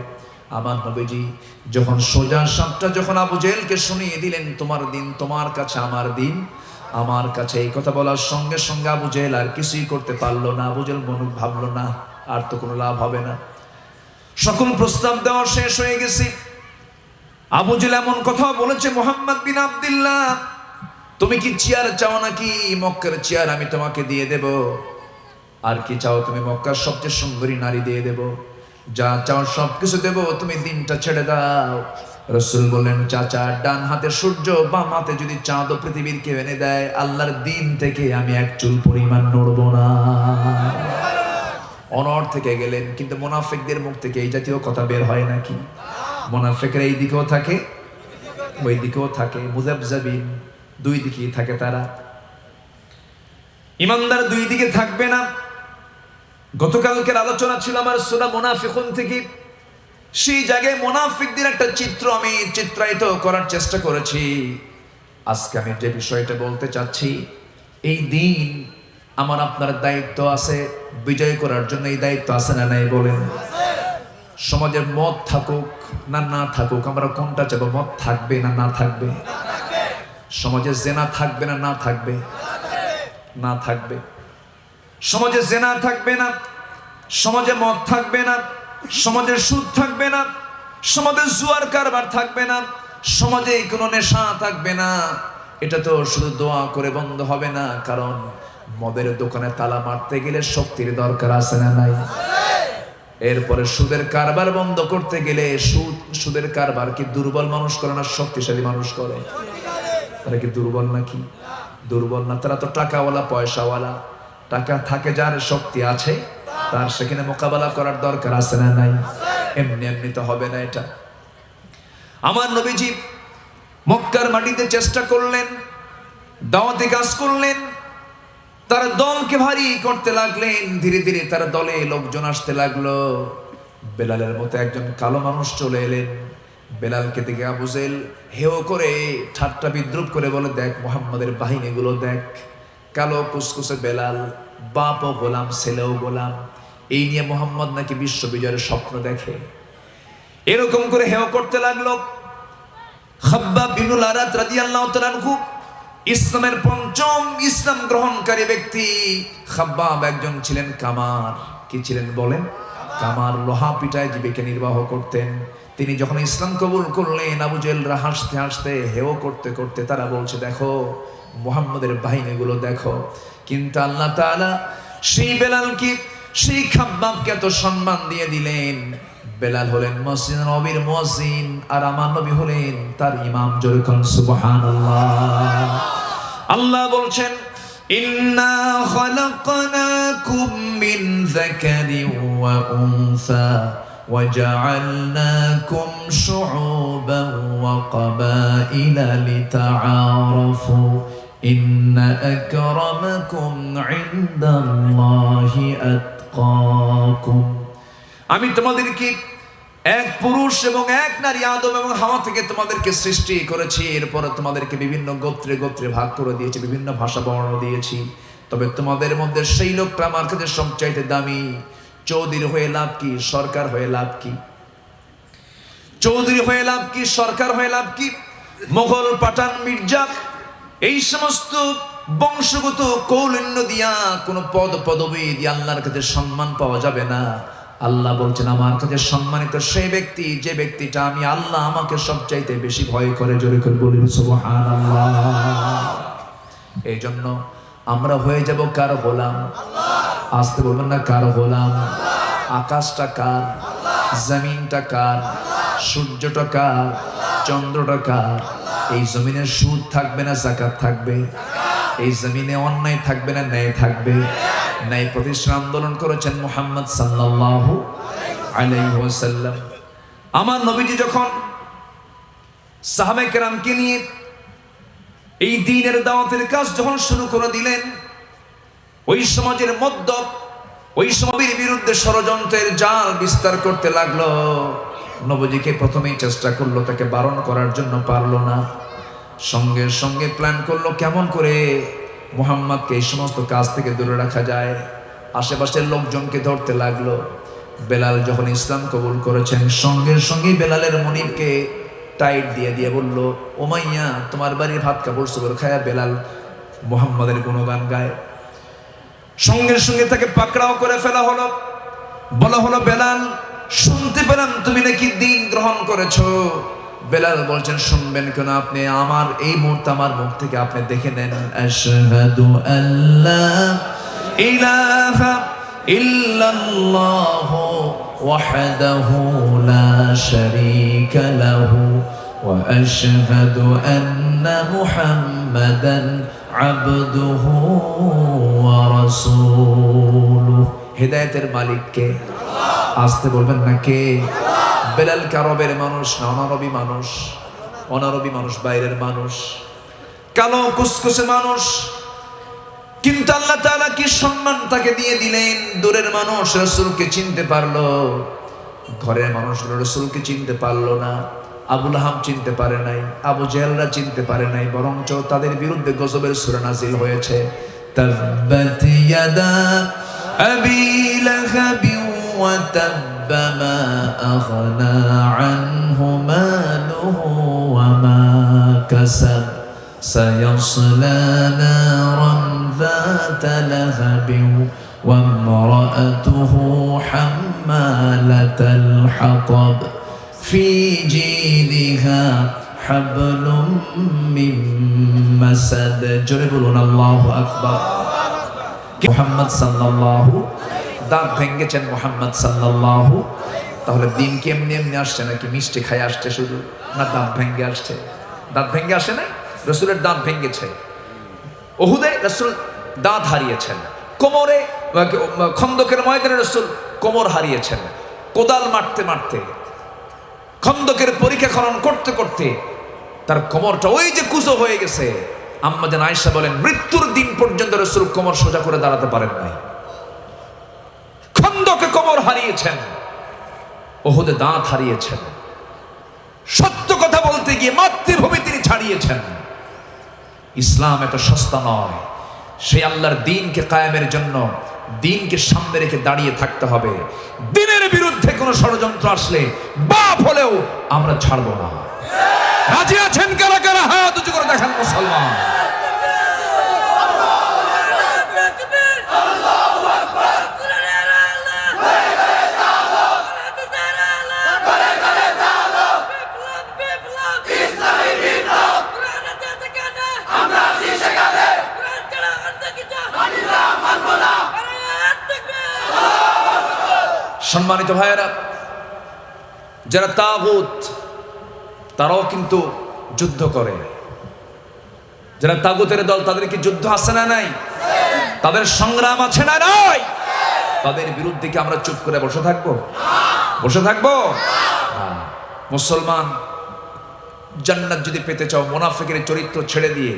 Speaker 1: আমার নবীজি যখন সোজা সাপটা যখন আবু জেহেলকে শুনিয়ে দিলেন, তোমার দিন তোমার কাছে, আমার দিন আমার কাছে, এই কথা বলার সঙ্গে সঙ্গে আবু জেহেল আর কিছুই করতে পারলো না। আবু জেহেল মনে ভাবলো না আর তো কোনো লাভ হবে না। সকল প্রস্তাব দেওয়া শেষ হয়ে গেছে। আবু জেহেল এমন কথা বলেছে, মুহাম্মদ বিন আব্দুল্লাহ, তুমি কি চেয়ার চাও নাকি? মক্কার চেয়ার আমি তোমাকে দিয়ে দেব। আর কি চাও তুমি? মক্কার সবচেয়ে সুন্দরী নারী দিয়ে দেব। যা চাও সবকিছু দেব, তুমি দিনটা ছেড়ে দাও। রাসূল বললেন, চাচা, ডান হাতে সূর্য, বাম হাতে যদি চাঁদ ও পৃথিবীর কেউ এনে দেয়, আল্লাহর দিন থেকে আমি এক চুল পরিমাণ নড়ব না। অনড় থেকে গেলেন। কিন্তু মুনাফিকদের মুখ থেকে এই জাতীয় কথা বের হয় নাকি? মুনাফিকরা এই দিকেও থাকে, ওই দিকেও থাকে। মুযাবযাবিন, দুই দিকেই থাকে তারা। ইমানদার দুই দিকে থাকবে না। গতকালকের আলোচনা ছিল আমার সূরা মুনাফিকুন থেকে। সেই জায়গায় মুনাফিকদের একটা চিত্র আমি চিত্রায়িত করার চেষ্টা করেছি। আজকে আমি যে বিষয়টা বলতে চাচ্ছি, এই দিন আমার আপনার দায়িত্ব আছে, বিজয় করার জন্য এই দায়িত্ব আছে না নাই বলেন? সমাজে মদ থাকুক না না থাকুক, আমরা কোনটা চাবো? মদ থাকবে না না থাকবে? সমাজে জেনা থাকবে না না থাকবে? না থাকবে। সমাজে জেনা থাকবে না, সমাজে মদ থাকবে না, সমাজে সুদ থাকবে না, সমাজে জুয়ার কারবার থাকবে না, সমাজে কোনো নেশা থাকবে না। এটা তো শুধু দোয়া করে বন্ধ হবে না, কারণ মদের দোকানে তালা মারতে গেলে শক্তির দরকার আছে না নাই? এরপরে সুদের কারবার বন্ধ করতে গেলে সুদের কারবার কি দুর্বল মানুষ করে না শক্তিশালী মানুষ করে? তারা কি দুর্বল নাকি? দুর্বল না, তারা তো টাকাওয়ালা, পয়সাওয়ালা। টাকা থাকে যার, শক্তি আছে তার, সেখানে মোকাবেলা করার দরকার আছে না নাই? এমনি এমনি তো হবে না এটা। আমার নবীজি মক্কার মাটিতে চেষ্টা করলেন, দাওয়াতি কাজ করলেন, তার দলকে ভারী করতে লাগলেন। ধীরে ধীরে তার দলে লোকজন আসতে লাগলো। বেলালের মতো একজন কালো মানুষ চলে এলেন। বেলালকে দেখে আবু জেহেল হেও করে, ঠাট্টা বিদ্রুপ করে বলে, দেখ মুহাম্মাদের বাহিনীগুলো দেখ, কালো কুসকুসে বেলাল, বাপও গোলাম, ছেলেও গোলাম, এই নিয়ে মুহাম্মদ নাকি বিশ্ব বিজয়ের স্বপ্ন দেখে। এরকম করে হেও করতে লাগলো। খাব্বাব বিনুল আরাত রাদিয়াল্লাহু তাআলা আনহু ইসলামের পঞ্চম ইসলাম গ্রহণকারী ব্যক্তি। খাব্বাব একজন ছিলেন কামার। কি ছিলেন বলেন? কামার, লোহা পিটায় জীবিকা নির্বাহ করতেন। তিনি যখন ইসলাম কবুল করলেন, আবু জেহেলরা হাসতে হাসতে হেও করতে করতে তারা বলছে, দেখো মুহাম্মাদের বাহিনীগুলো দেখো। কিন্তু আল্লাহ তাআলা সেই বেলালকে, সেই খাব্বাবকে এত সম্মান দিয়ে দিলেন। বেলাল হলেন মসজিদ নবীর মুয়াজ্জিন, আর আমার নবী হলেন তার ইমাম। জোরে কোন সুবহানাল্লাহ। আল্লাহ বলছেন, ইন্না খালাকনাকুম মিন যাকারিন ওয়া উনসা ওয়া জাআলনাকুম শুউবান ওয়া ক্বাবাইলা লিতাআরাফু ইন্না আকরামাকুম ইনদাল্লাহি আতকাকুম। আমি তোমাদেরকে এক পুরুষ এবং এক নারী আদম এবং হাওয়া থেকে তোমাদেরকে সৃষ্টি করেছি। এরপর তোমাদেরকে বিভিন্ন গোত্রে গোত্রে ভাগ করে দিয়েছি, বিভিন্ন ভাষা বর্ণ দিয়েছি। তবে তোমাদের মধ্যে সেই লোকটা আমার কাছে সবচাইতে দামি। চৌধুরী হয়ে লাভ কি? সরকার হয়ে লাভ কি? চৌধুরী হয়ে লাভ কি? সরকার হয়ে লাভ কি? মোগল, পাঠান, মির্জা, এই সমস্ত বংশগত কৌলিন্য দিয়া, কোন পদ পদবী দিয়ে আল্লাহর কাছে সম্মান পাওয়া যাবে না। আল্লাহ বলছেন, আমার কাছে সম্মানিত সেই ব্যক্তি, যে ব্যক্তিটা আমি আল্লাহ আমাকে সবচাইতে বেশি ভয় করে। জোরে করে বলুন সুবহানাল্লাহ। এই জন্য আমরা হয়ে যাব কার গোলাম? আসতে বলবেন না, কার গোলাম? আকাশটা কার? জমিনটা কার? সূর্যটা কার? চন্দ্রটা কার? এই জমিনে সুদ থাকবে না যাকাত থাকবে? এই জমিনে অন্যায় থাকবে না ন্যায় থাকবে? ন্যায় প্রতিষ্ঠা আন্দোলন করেছেন মুহাম্মদ সাল্লাল্লাহু আলাইহি ওয়াসাল্লাম। আমার নবীজি যখন সাহাবায়ে কেরামকে নিয়ে এই দ্বীনের দাওয়াতের কাজ যখন শুরু করে দিলেন, ওই সমাজের মধ্যে ওই সমাজের বিরুদ্ধে ষড়যন্ত্রের জাল বিস্তার করতে লাগলো। নবীজিকে প্রথমেই চেষ্টা করলো তাকে বারণ করার জন্য, পারলো না। সঙ্গে সঙ্গে প্ল্যান করলো কেমন করে মুহাম্মদকে এই সমস্ত কাজ থেকে দূরে রাখা যায়। আশেপাশের লোকজনকে ধরতে লাগলো। বেলাল যখন ইসলাম কবুল করেছেন, সঙ্গে সঙ্গে বেলালের মনিবকে টাইট দিয়ে দিয়ে বলল, ওমাইয়া তোমার বাড়ির ভাত কাপড় চোপড় খায়া বেলাল মুহাম্মাদের গুণগান গায়। সঙ্গে সঙ্গে তাকে পাকড়াও করে ফেলা হলো। বলা হলো, বেলাল শুনতে পেলাম তুমি নাকি দ্বীন গ্রহণ করেছো। বেলাল বলছেন, শুনবেন কেন? আপনি আমার এই মুহূর্তে আমার মুখ থেকে আপনি দেখে নেন। আশহাদু আল্লা ইলাহা ইল্লাল্লাহু ওয়াহদাহু লা শারীকা লাহু ওয়া আশহাদু আন্না মুহাম্মাদান আবদুহু ওয়া রাসূলুহু। হিদায়াতের মালিক কে? আসতে বলবেন না কে? বেলাল আরবের মানুষ না অনারবি মানুষ? অনারবি মানুষ, বাইরের মানুষ, কালো কুসকুসে মানুষ। কিন্তু আল্লাহ তাআলা কি সম্মান তাকে দিয়ে দিলেন। দূরের মানুষ রাসূলকে চিনতে পারলো, ঘরের মানুষ রাসূলকে চিনতে পারলো না। আবু লাহাব চিনতে পারে নাই, আবু জেহেলরা চিনতে পারে নাই, বরঞ্চ তাদের বিরুদ্ধে গজবের সূরা নাযিল হয়েছে। তাব্বাত ইয়াদা আবি লাহাবিন ওয়া তাব্বা মা আগনা আনহু মালুহু ওয়া মা কাসাব সায়াসলা নারান যাতা লাহাবিন ওয়া ইমরাআতুহু হাম্মালাতাল হাতাব ফি জিদিহা হাবলুম মিন মাসাদ। জোরে বলুন আল্লাহু আকবার। মুহাম্মদ সাল্লাল্লাহু, দাঁত ভেঙেছেন মুহাম্মদ সাল্লাল্লাহু। তাহলে দিন কি এমনি এমনি আসছে নাকি মিষ্টি খাই আসছে শুধু, না দাঁত ভেঙে আসছে? দাঁত ভেঙে আসে নাই, রসুলের দাঁত ভেঙেছে। উহুদে রসুল দাঁত হারিয়েছেন, কোমরে খন্দকের ময়দানে রসুল কোমর হারিয়েছেন, কোদাল মারতে মারতে খন্দকের পরীক্ষা খনন করতে করতে তার কোমরটা ওই যে কুচো হয়ে গেছে। আম্মা জান আয়েশা বলেন মৃত্যুর দিন পর্যন্ত রসুল কোমর সোজা করে দাঁড়াতে পারেন নাই। খন্দকে কোমর হারিয়েছেন, উহুদে দাঁত হারিয়েছেন। সত্য কথা বলতে গিয়ে মাতৃভূমি তিনি ছাড়িয়েছেন। ইসলাম এত সস্তা নয়। সেই আল্লাহর দ্বীনকে কায়েমের জন্য দ্বীনকে সামনে রেখে দাঁড়িয়ে থাকতে হবে। দ্বীনের বিরুদ্ধে কোনো ষড়যন্ত্র আসলে বাপ হলেও আমরা ছাড়বো না। রাজি আছেন কারা কারা? হাত উঁচু করে দেখান মুসলমান। সম্মানিত ভাইয়েরা, যারা তাগুত তারাও কিন্তু যুদ্ধ করে। যারা তাগুতের দল তাদের কি যুদ্ধ আছে না নাই? তাদের সংগ্রাম আছে না নাই? তাদের বিরুদ্ধে কি আমরা চুপ করে বসে থাকবো? বসে থাকবো? মুসলমান জান্নাত যদি পেতে চাও মুনাফিকের চরিত্র ছেড়ে দিয়ে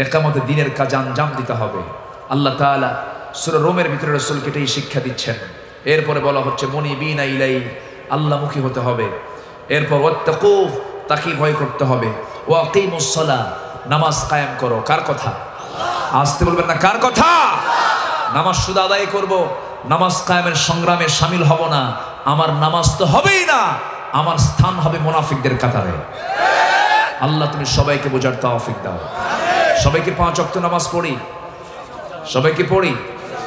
Speaker 1: একামতে দ্বীনের কাজে আঞ্জাম দিতে হবে। আল্লাহ তাআলা সূরা রোমের ভিতরে রাসূলকে এটাই শিক্ষা দিচ্ছেন। এরপরে বলা হচ্ছে মুনিবিনা ইলাই, আল্লাহমুখী হতে হবে। এরপর ওয়াত্তাকু, তাকে ভয় করতে হবে। ওয়া আকিমুস সালাহ, নামাজ কায়েম করো। কার কথা? আসতে বলবেন না, কার কথা? নামাজ শুধু আদায় করব, নামাজ কায়েমের সংগ্রামে শামিল হব না। আমার নামাজ তো হবেই না, আমার স্থান হবে মুনাফিকদের কাতারে। আল্লাহ তুমি সবাইকে বোঝার তৌফিক দাও। সবাইকে 5 ওয়াক্ত নামাজ পড়ি, সবাইকে পড়ি।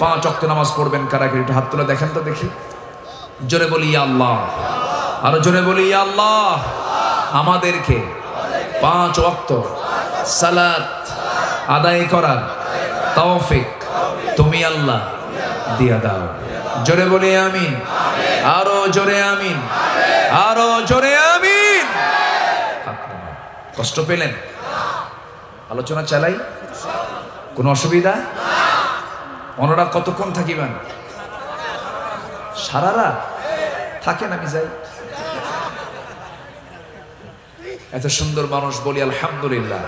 Speaker 1: 5 ওয়াক্ত নামাজ পড়বেন কারা? একটু হাত তুলে দেখেন তো দেখি। জোরে বলি ইয়া আল্লাহ, আরো জোরে বলি ইয়া আল্লাহ। আমাদেরকে 5 ওয়াক্ত সালাত আদায় করার তৌফিক তুমি আল্লাহ দিয়া দাও। জোরে বলি আমিন, আরো জোরে আমিন, আরো জোরে আমিন। কষ্ট পেলেন? আলোচনা চালাই, কোনো অসুবিধা? ওনারা কতক্ষণ থাকিবেন? সারা রাত থাকেন? আমি যাই। এত সুন্দর মানুষ, বলি আলহামদুলিল্লাহ।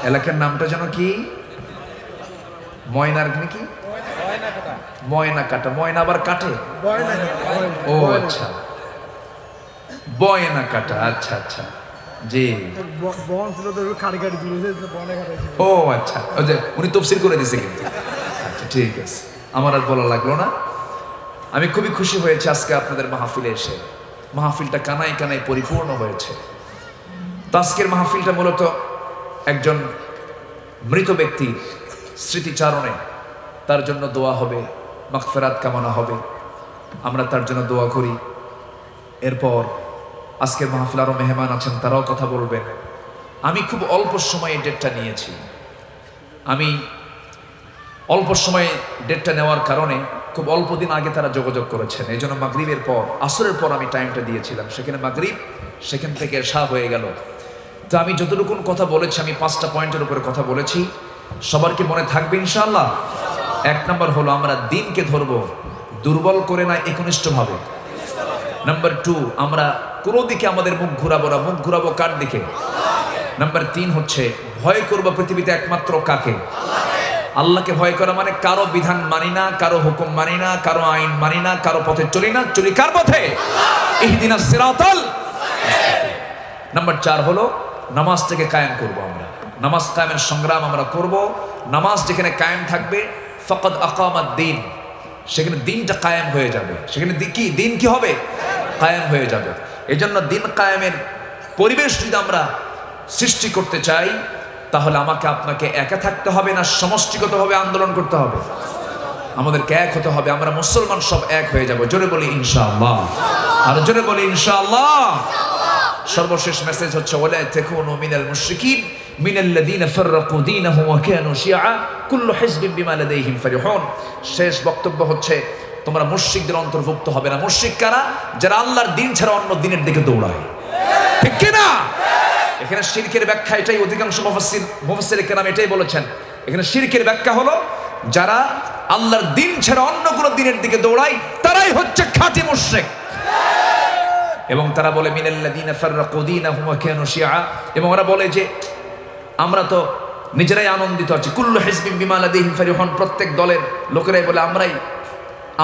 Speaker 1: এলাকার নামটা যেন কি? ময়নার কি? ময়না কাটা। ময়না আবার কাটে? ও আচ্ছা, বয়না কাটা। আচ্ছা আচ্ছা, জি। ও আচ্ছা, উনি তফসির করে দিছে কিন্তু। আচ্ছা ঠিক আছে, আমার আর বলা লাগলো না। আমি খুবই খুশি হয়েছি আজকে আপনাদের মাহফিলে এসে। মাহফিলটা কানায় কানায় পরিপূর্ণ হয়েছে। তো আজকের মাহফিলটা মূলত একজন মৃত ব্যক্তির স্মৃতিচারণে, তার জন্য দোয়া হবে, মাগফিরাত কামনা হবে। আমরা তার জন্য দোয়া করি। এরপর আজকের মাহফিল আরও মেহমান আছেন, তারাও কথা বলবেন। আমি খুব অল্প সময়ে ডেটটা নিয়েছি। আমি অল্প সময়ে ডেটটা নেওয়ার কারণে খুব অল্প দিন আগে তারা যোগাযোগ করেছেন। এই জন্য মাগরিবের পর, আসরের পর আমি টাইমটা দিয়েছিলাম। সেখানে মাগরিব, সেখান থেকে এশা হয়ে গেল। তো আমি যতটুকুন কথা বলেছি, আমি 5টা পয়েন্টের উপরে কথা বলেছি। সবার কি মনে থাকবে ইনশাআল্লাহ? 1 নম্বর হলো আমরা দিনকে ধরবো দুর্বল করে না, একনিষ্ঠভাবে। নাম্বার 2, আমরা কোনো দিকে আমাদের মুখ ঘুরাবো না। মুখ ঘুরাবো কার দিকে? নাম্বার 3 হচ্ছে ভয় করবো পৃথিবীতে একমাত্র কাকে? আল্লাহকে ভয় করা মানে কারো বিধান মানি না, কারো হুকুম মানি না, কারো আইন মানি না, কারো পথে চলি না। চলি কার পথে? ইহদিনাস সিরাতাল। নাম্বার 4 হলো নামাজ থেকে কায়েম করবো আমরা। নামাজ কায়েমের সংগ্রাম আমরা করব। নামাজ যেখানে কায়েম থাকবে ফাকাদ আকামাদ দ্বীন, সেখানে দিনটা কায়েম হয়ে যাবে। সেখানে দিন কি হবে? কায়েম হয়ে যাবে। এজন্য দিন কায়েমের পরিবেশ যদি আমরা সৃষ্টি করতে চাই, তাহলে আমাকে আপনাকে একা থাকতে হবে না সমষ্টিগতভাবে আন্দোলন করতে হবে? আমাদেরকে এক হতে হবে। আমরা মুসলমান সব এক হয়ে যাব। জোরে বলি ইনশাআল্লাহ, আর জোরে বলি ইনশাআল্লাহ। সর্বশেষ মেসেজ হচ্ছে ওয়ালা তাকুনু মিনাল মুশরিকিন মিনাল্লাযীনা ফাররাকু দীনাহুম ওয়া কানু শিয়া কুল্লু হিজবিন বিমা লাদাইহিম ফারিহুন। শেষ বক্তব্য হচ্ছে তোমরা মুশরিকদের অন্তর্ভুক্ত হবে না। মুশরিক কারা? যারা আল্লাহর দিন ছাড়া অন্য দিনের দিকে দৌড়ায়, ঠিক কি না? এখানে শিরকের ব্যাখ্যা এটাই, অধিকাংশ মুফাসসির কেরাম এটাই বলেছেন। এখানে শিরকের ব্যাখ্যা হলো যারা আল্লাহর দিন ছাড়া অন্য কোনো দিনের দিকে দৌড়ায় তারাই হচ্ছে খাঁটি মুশরিক। এবং তারা বলে মিনাল্লাযীনা ফাররাকু দীনাহুম ওয়া কানু শিয়া, এবং ওরা বলে যে আমরা তো নিজেরাই আনন্দিত আছি। কুল্লু হিজবিন বিমা লাদাইহিম ফারিহুন, প্রত্যেক দলের লোকেরাই বলে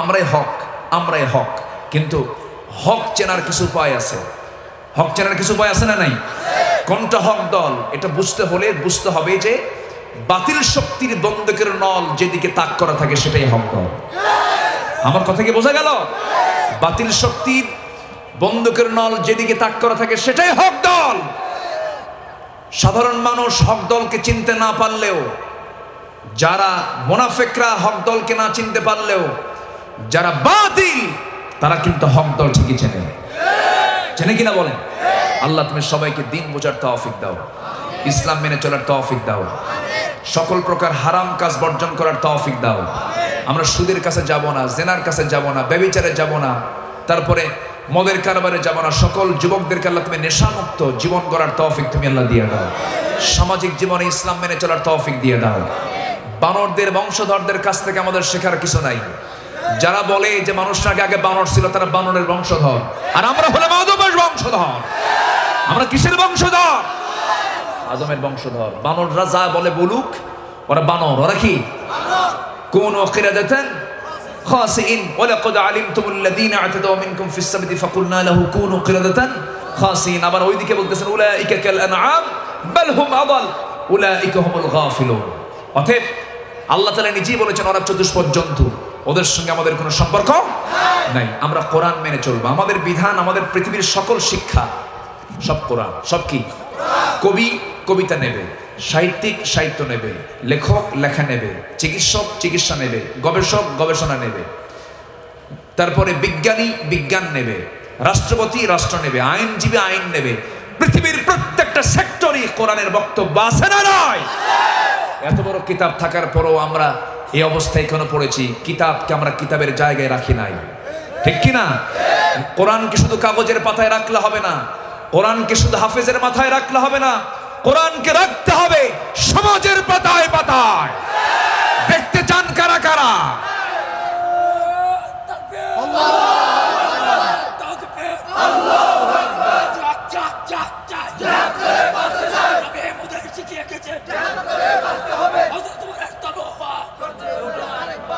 Speaker 1: আমরাই হক। কিন্তু হক চেনার কিছু উপায় আছে। হক চেনার কিছু উপায় আছে না নাই? কোনটা হক দল এটা বুঝতে হলে বুঝতে হবে যে বাতিল শক্তির বন্দুকের নল যেদিকে তাক করা থাকে সেটাই হক দল। আমার কথা কি বোঝা গেল? বাতিল শক্তির বন্দুকের নল যেদিকে তাক করা থাকে সেটাই হক দল। সাধারণ মানুষ হক দলকে চিনতে না পারলেও, যারা মুনাফিকরা হক দলকে না চিনতে পারলেও, যারা বাতিল তারা কিন্তু হক দল ঠিকই চেনে কিনা বলেন? আল্লাহ তুমি সবাইকে দিন বোঝার তৌফিক দাও, ইসলাম মেনে চলার তৌফিক দাও, সকল প্রকার হারাম কাজ বর্জন করার তৌফিক দাও। আমরা সুদের কাছে যাব না, জেনার কাছে যাব না, ব্যভিচারে যাব না, তারপরে মদের কারবারে যাব না। সকল যুবকদেরকে আল্লাহ তুমি নেশামুক্ত জীবন গড়ার তৌফিক তুমি আল্লাহ দিয়ে দাও। সামাজিক জীবনে ইসলাম মেনে চলার তৌফিক দিয়ে দাও। বানরদের বংশধরদের কাছ থেকে আমাদের শেখার কিছু নাই। যারা বলে যে মানুষরা আগে বানর ছিল, তারা বানরের বংশধর, আর আমরা হলাম আদমের বংশধর। আমরা কিসের বংশধর? আদমের বংশধর। বানররা যা বলে বলুক, ওরা বানর। ওরা কি? কুনু কিরাদাতান খাসিইন ওয়ালাকাদ আলিমতুমুল্লাযীনা আ'তাদাউ মিনকুম ফিস সাবতি ফাকুলনা লাহু কুনু কিরাদাতান খাসিইন। আবার ওইদিকে বলতেছেন উলাইকা কাল আনআম বাল হুম আদাল উলাইকা হুমুল গাফিলুন। অতএব আল্লাহ তাআলা নিজেই বলেছেন ওরা চতুষ্পদ জন্তু, ওদের সঙ্গে আমাদের কোনো সম্পর্ক নাই। আমরা কোরআন মেনে চলবো। আমাদের বিধান, আমাদের পৃথিবীর সকল শিক্ষা সব কোরআন। সব কি? কবি কবিতা নেবে, সাহিত্যিক সাহিত্য নেবে, লেখক লেখা নেবে, চিকিৎসক চিকিৎসা নেবে, গবেষক গবেষণা নেবে, তারপরে বিজ্ঞানী বিজ্ঞান নেবে, রাষ্ট্রপতি রাষ্ট্র নেবে, আইনজীবী আইন নেবে। পৃথিবীর প্রত্যেকটা সেক্টরই কোরআনের বক্তব্য আছে না নয়? এত বড় কিতাব থাকার পরও আমরা এই অবস্থায় কেন পড়েছি? কিতাবকে আমরা কিতাবের জায়গায় রাখি নাই, ঠিক কিনা? কোরআনকে শুধু কাগজের পাতায় রাখলে হবে না, কোরআনকে শুধু হাফেজের মাথায় রাখলে হবে না, কোরআনকে রাখতে হবে সমাজের পাতায় পাতায়। দেখতে চান কারা কারা?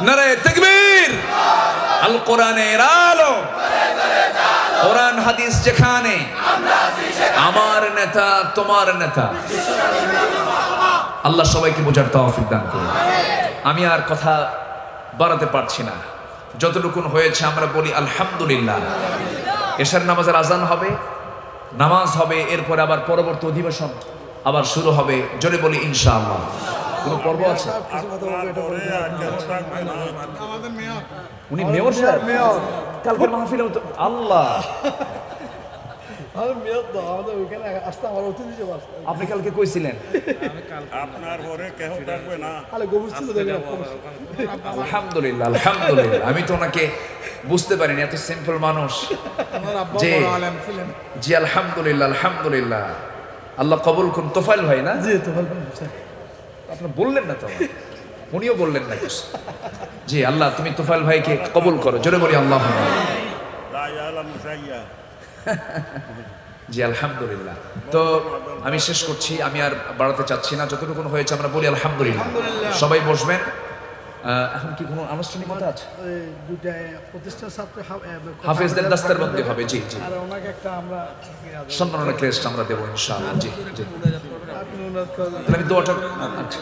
Speaker 1: নারে তাকবীর! আল কোরআনের আলো, কোরআন হাদিস যেখানে, আমার নেতা তোমার নেতা। আল্লাহ সবাইকে বোঝার তৌফিক দান করুন। আমি আর কথা বাড়াতে পারছি না, যতটুকুন হয়েছে আমরা বলি আলহামদুলিল্লাহ। এশার নামাজের আজান হবে, নামাজ হবে, এরপরে আবার পরবর্তী অধিবেশন আবার শুরু হবে। জোরে বলি ইনশাআল্লাহ। কোনো পর্ব আছে? উনি মেয়র সাহেব, কালকের মাহফিলে আল্লাহ আপনি কালকে কইছিলেন
Speaker 2: আপনার পরে কেউ থাকবে না।
Speaker 1: আলহামদুলিল্লাহ আলহামদুলিল্লাহ। আমি তো ওনাকে বুঝতে পারিনি, এত সিম্পল মানুষ। জি আলহামদুলিল্লাহ আলহামদুলিল্লাহ। আল্লাহ কবুল করুন। তোফাইল ভাই না? জি তোফাইল ভাই। আপনি বললেন না তো, উনিও বললেন না কিছু। জি আল্লাহ তুমি তোফাইল ভাইকে কবুল করো। জোরে বলি আল্লাহ। জি আলহামদুলিল্লাহ। তো আমি শেষ করছি, আমি আর বাড়াতে চাচ্ছি না। যতটুকু হয়েছে আমরা বলি আলহামদুলিল্লাহ। সবাই বসবেন। এখন কি কোনো আনুষ্ঠানিকতা আছে? হাফেজদের দাস্তারবন্দি হবে। জি জি, সম্মাননা ক্রেস্ট আমরা দেবো ইনশাআল্লাহ। জি জি। তাহলে আমি দোয়াটা আচ্ছা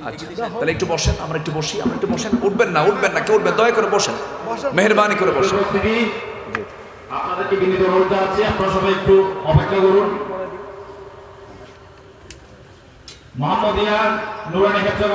Speaker 1: আচ্ছা তাহলে একটু বসেন, আমরা একটু বসি, আমরা একটু বসেন। উঠবেন না, উঠবেন না, কেউ উঠবেন, দয়া করে বসেন, মেহেরবানি করে বসেন।
Speaker 3: আপনাদেরকে বিনীত অনুরোধ আছে, আপনারা সবাই একটু অপেক্ষা করুন। মোহাম্মদিয়া নুরানি হেফজা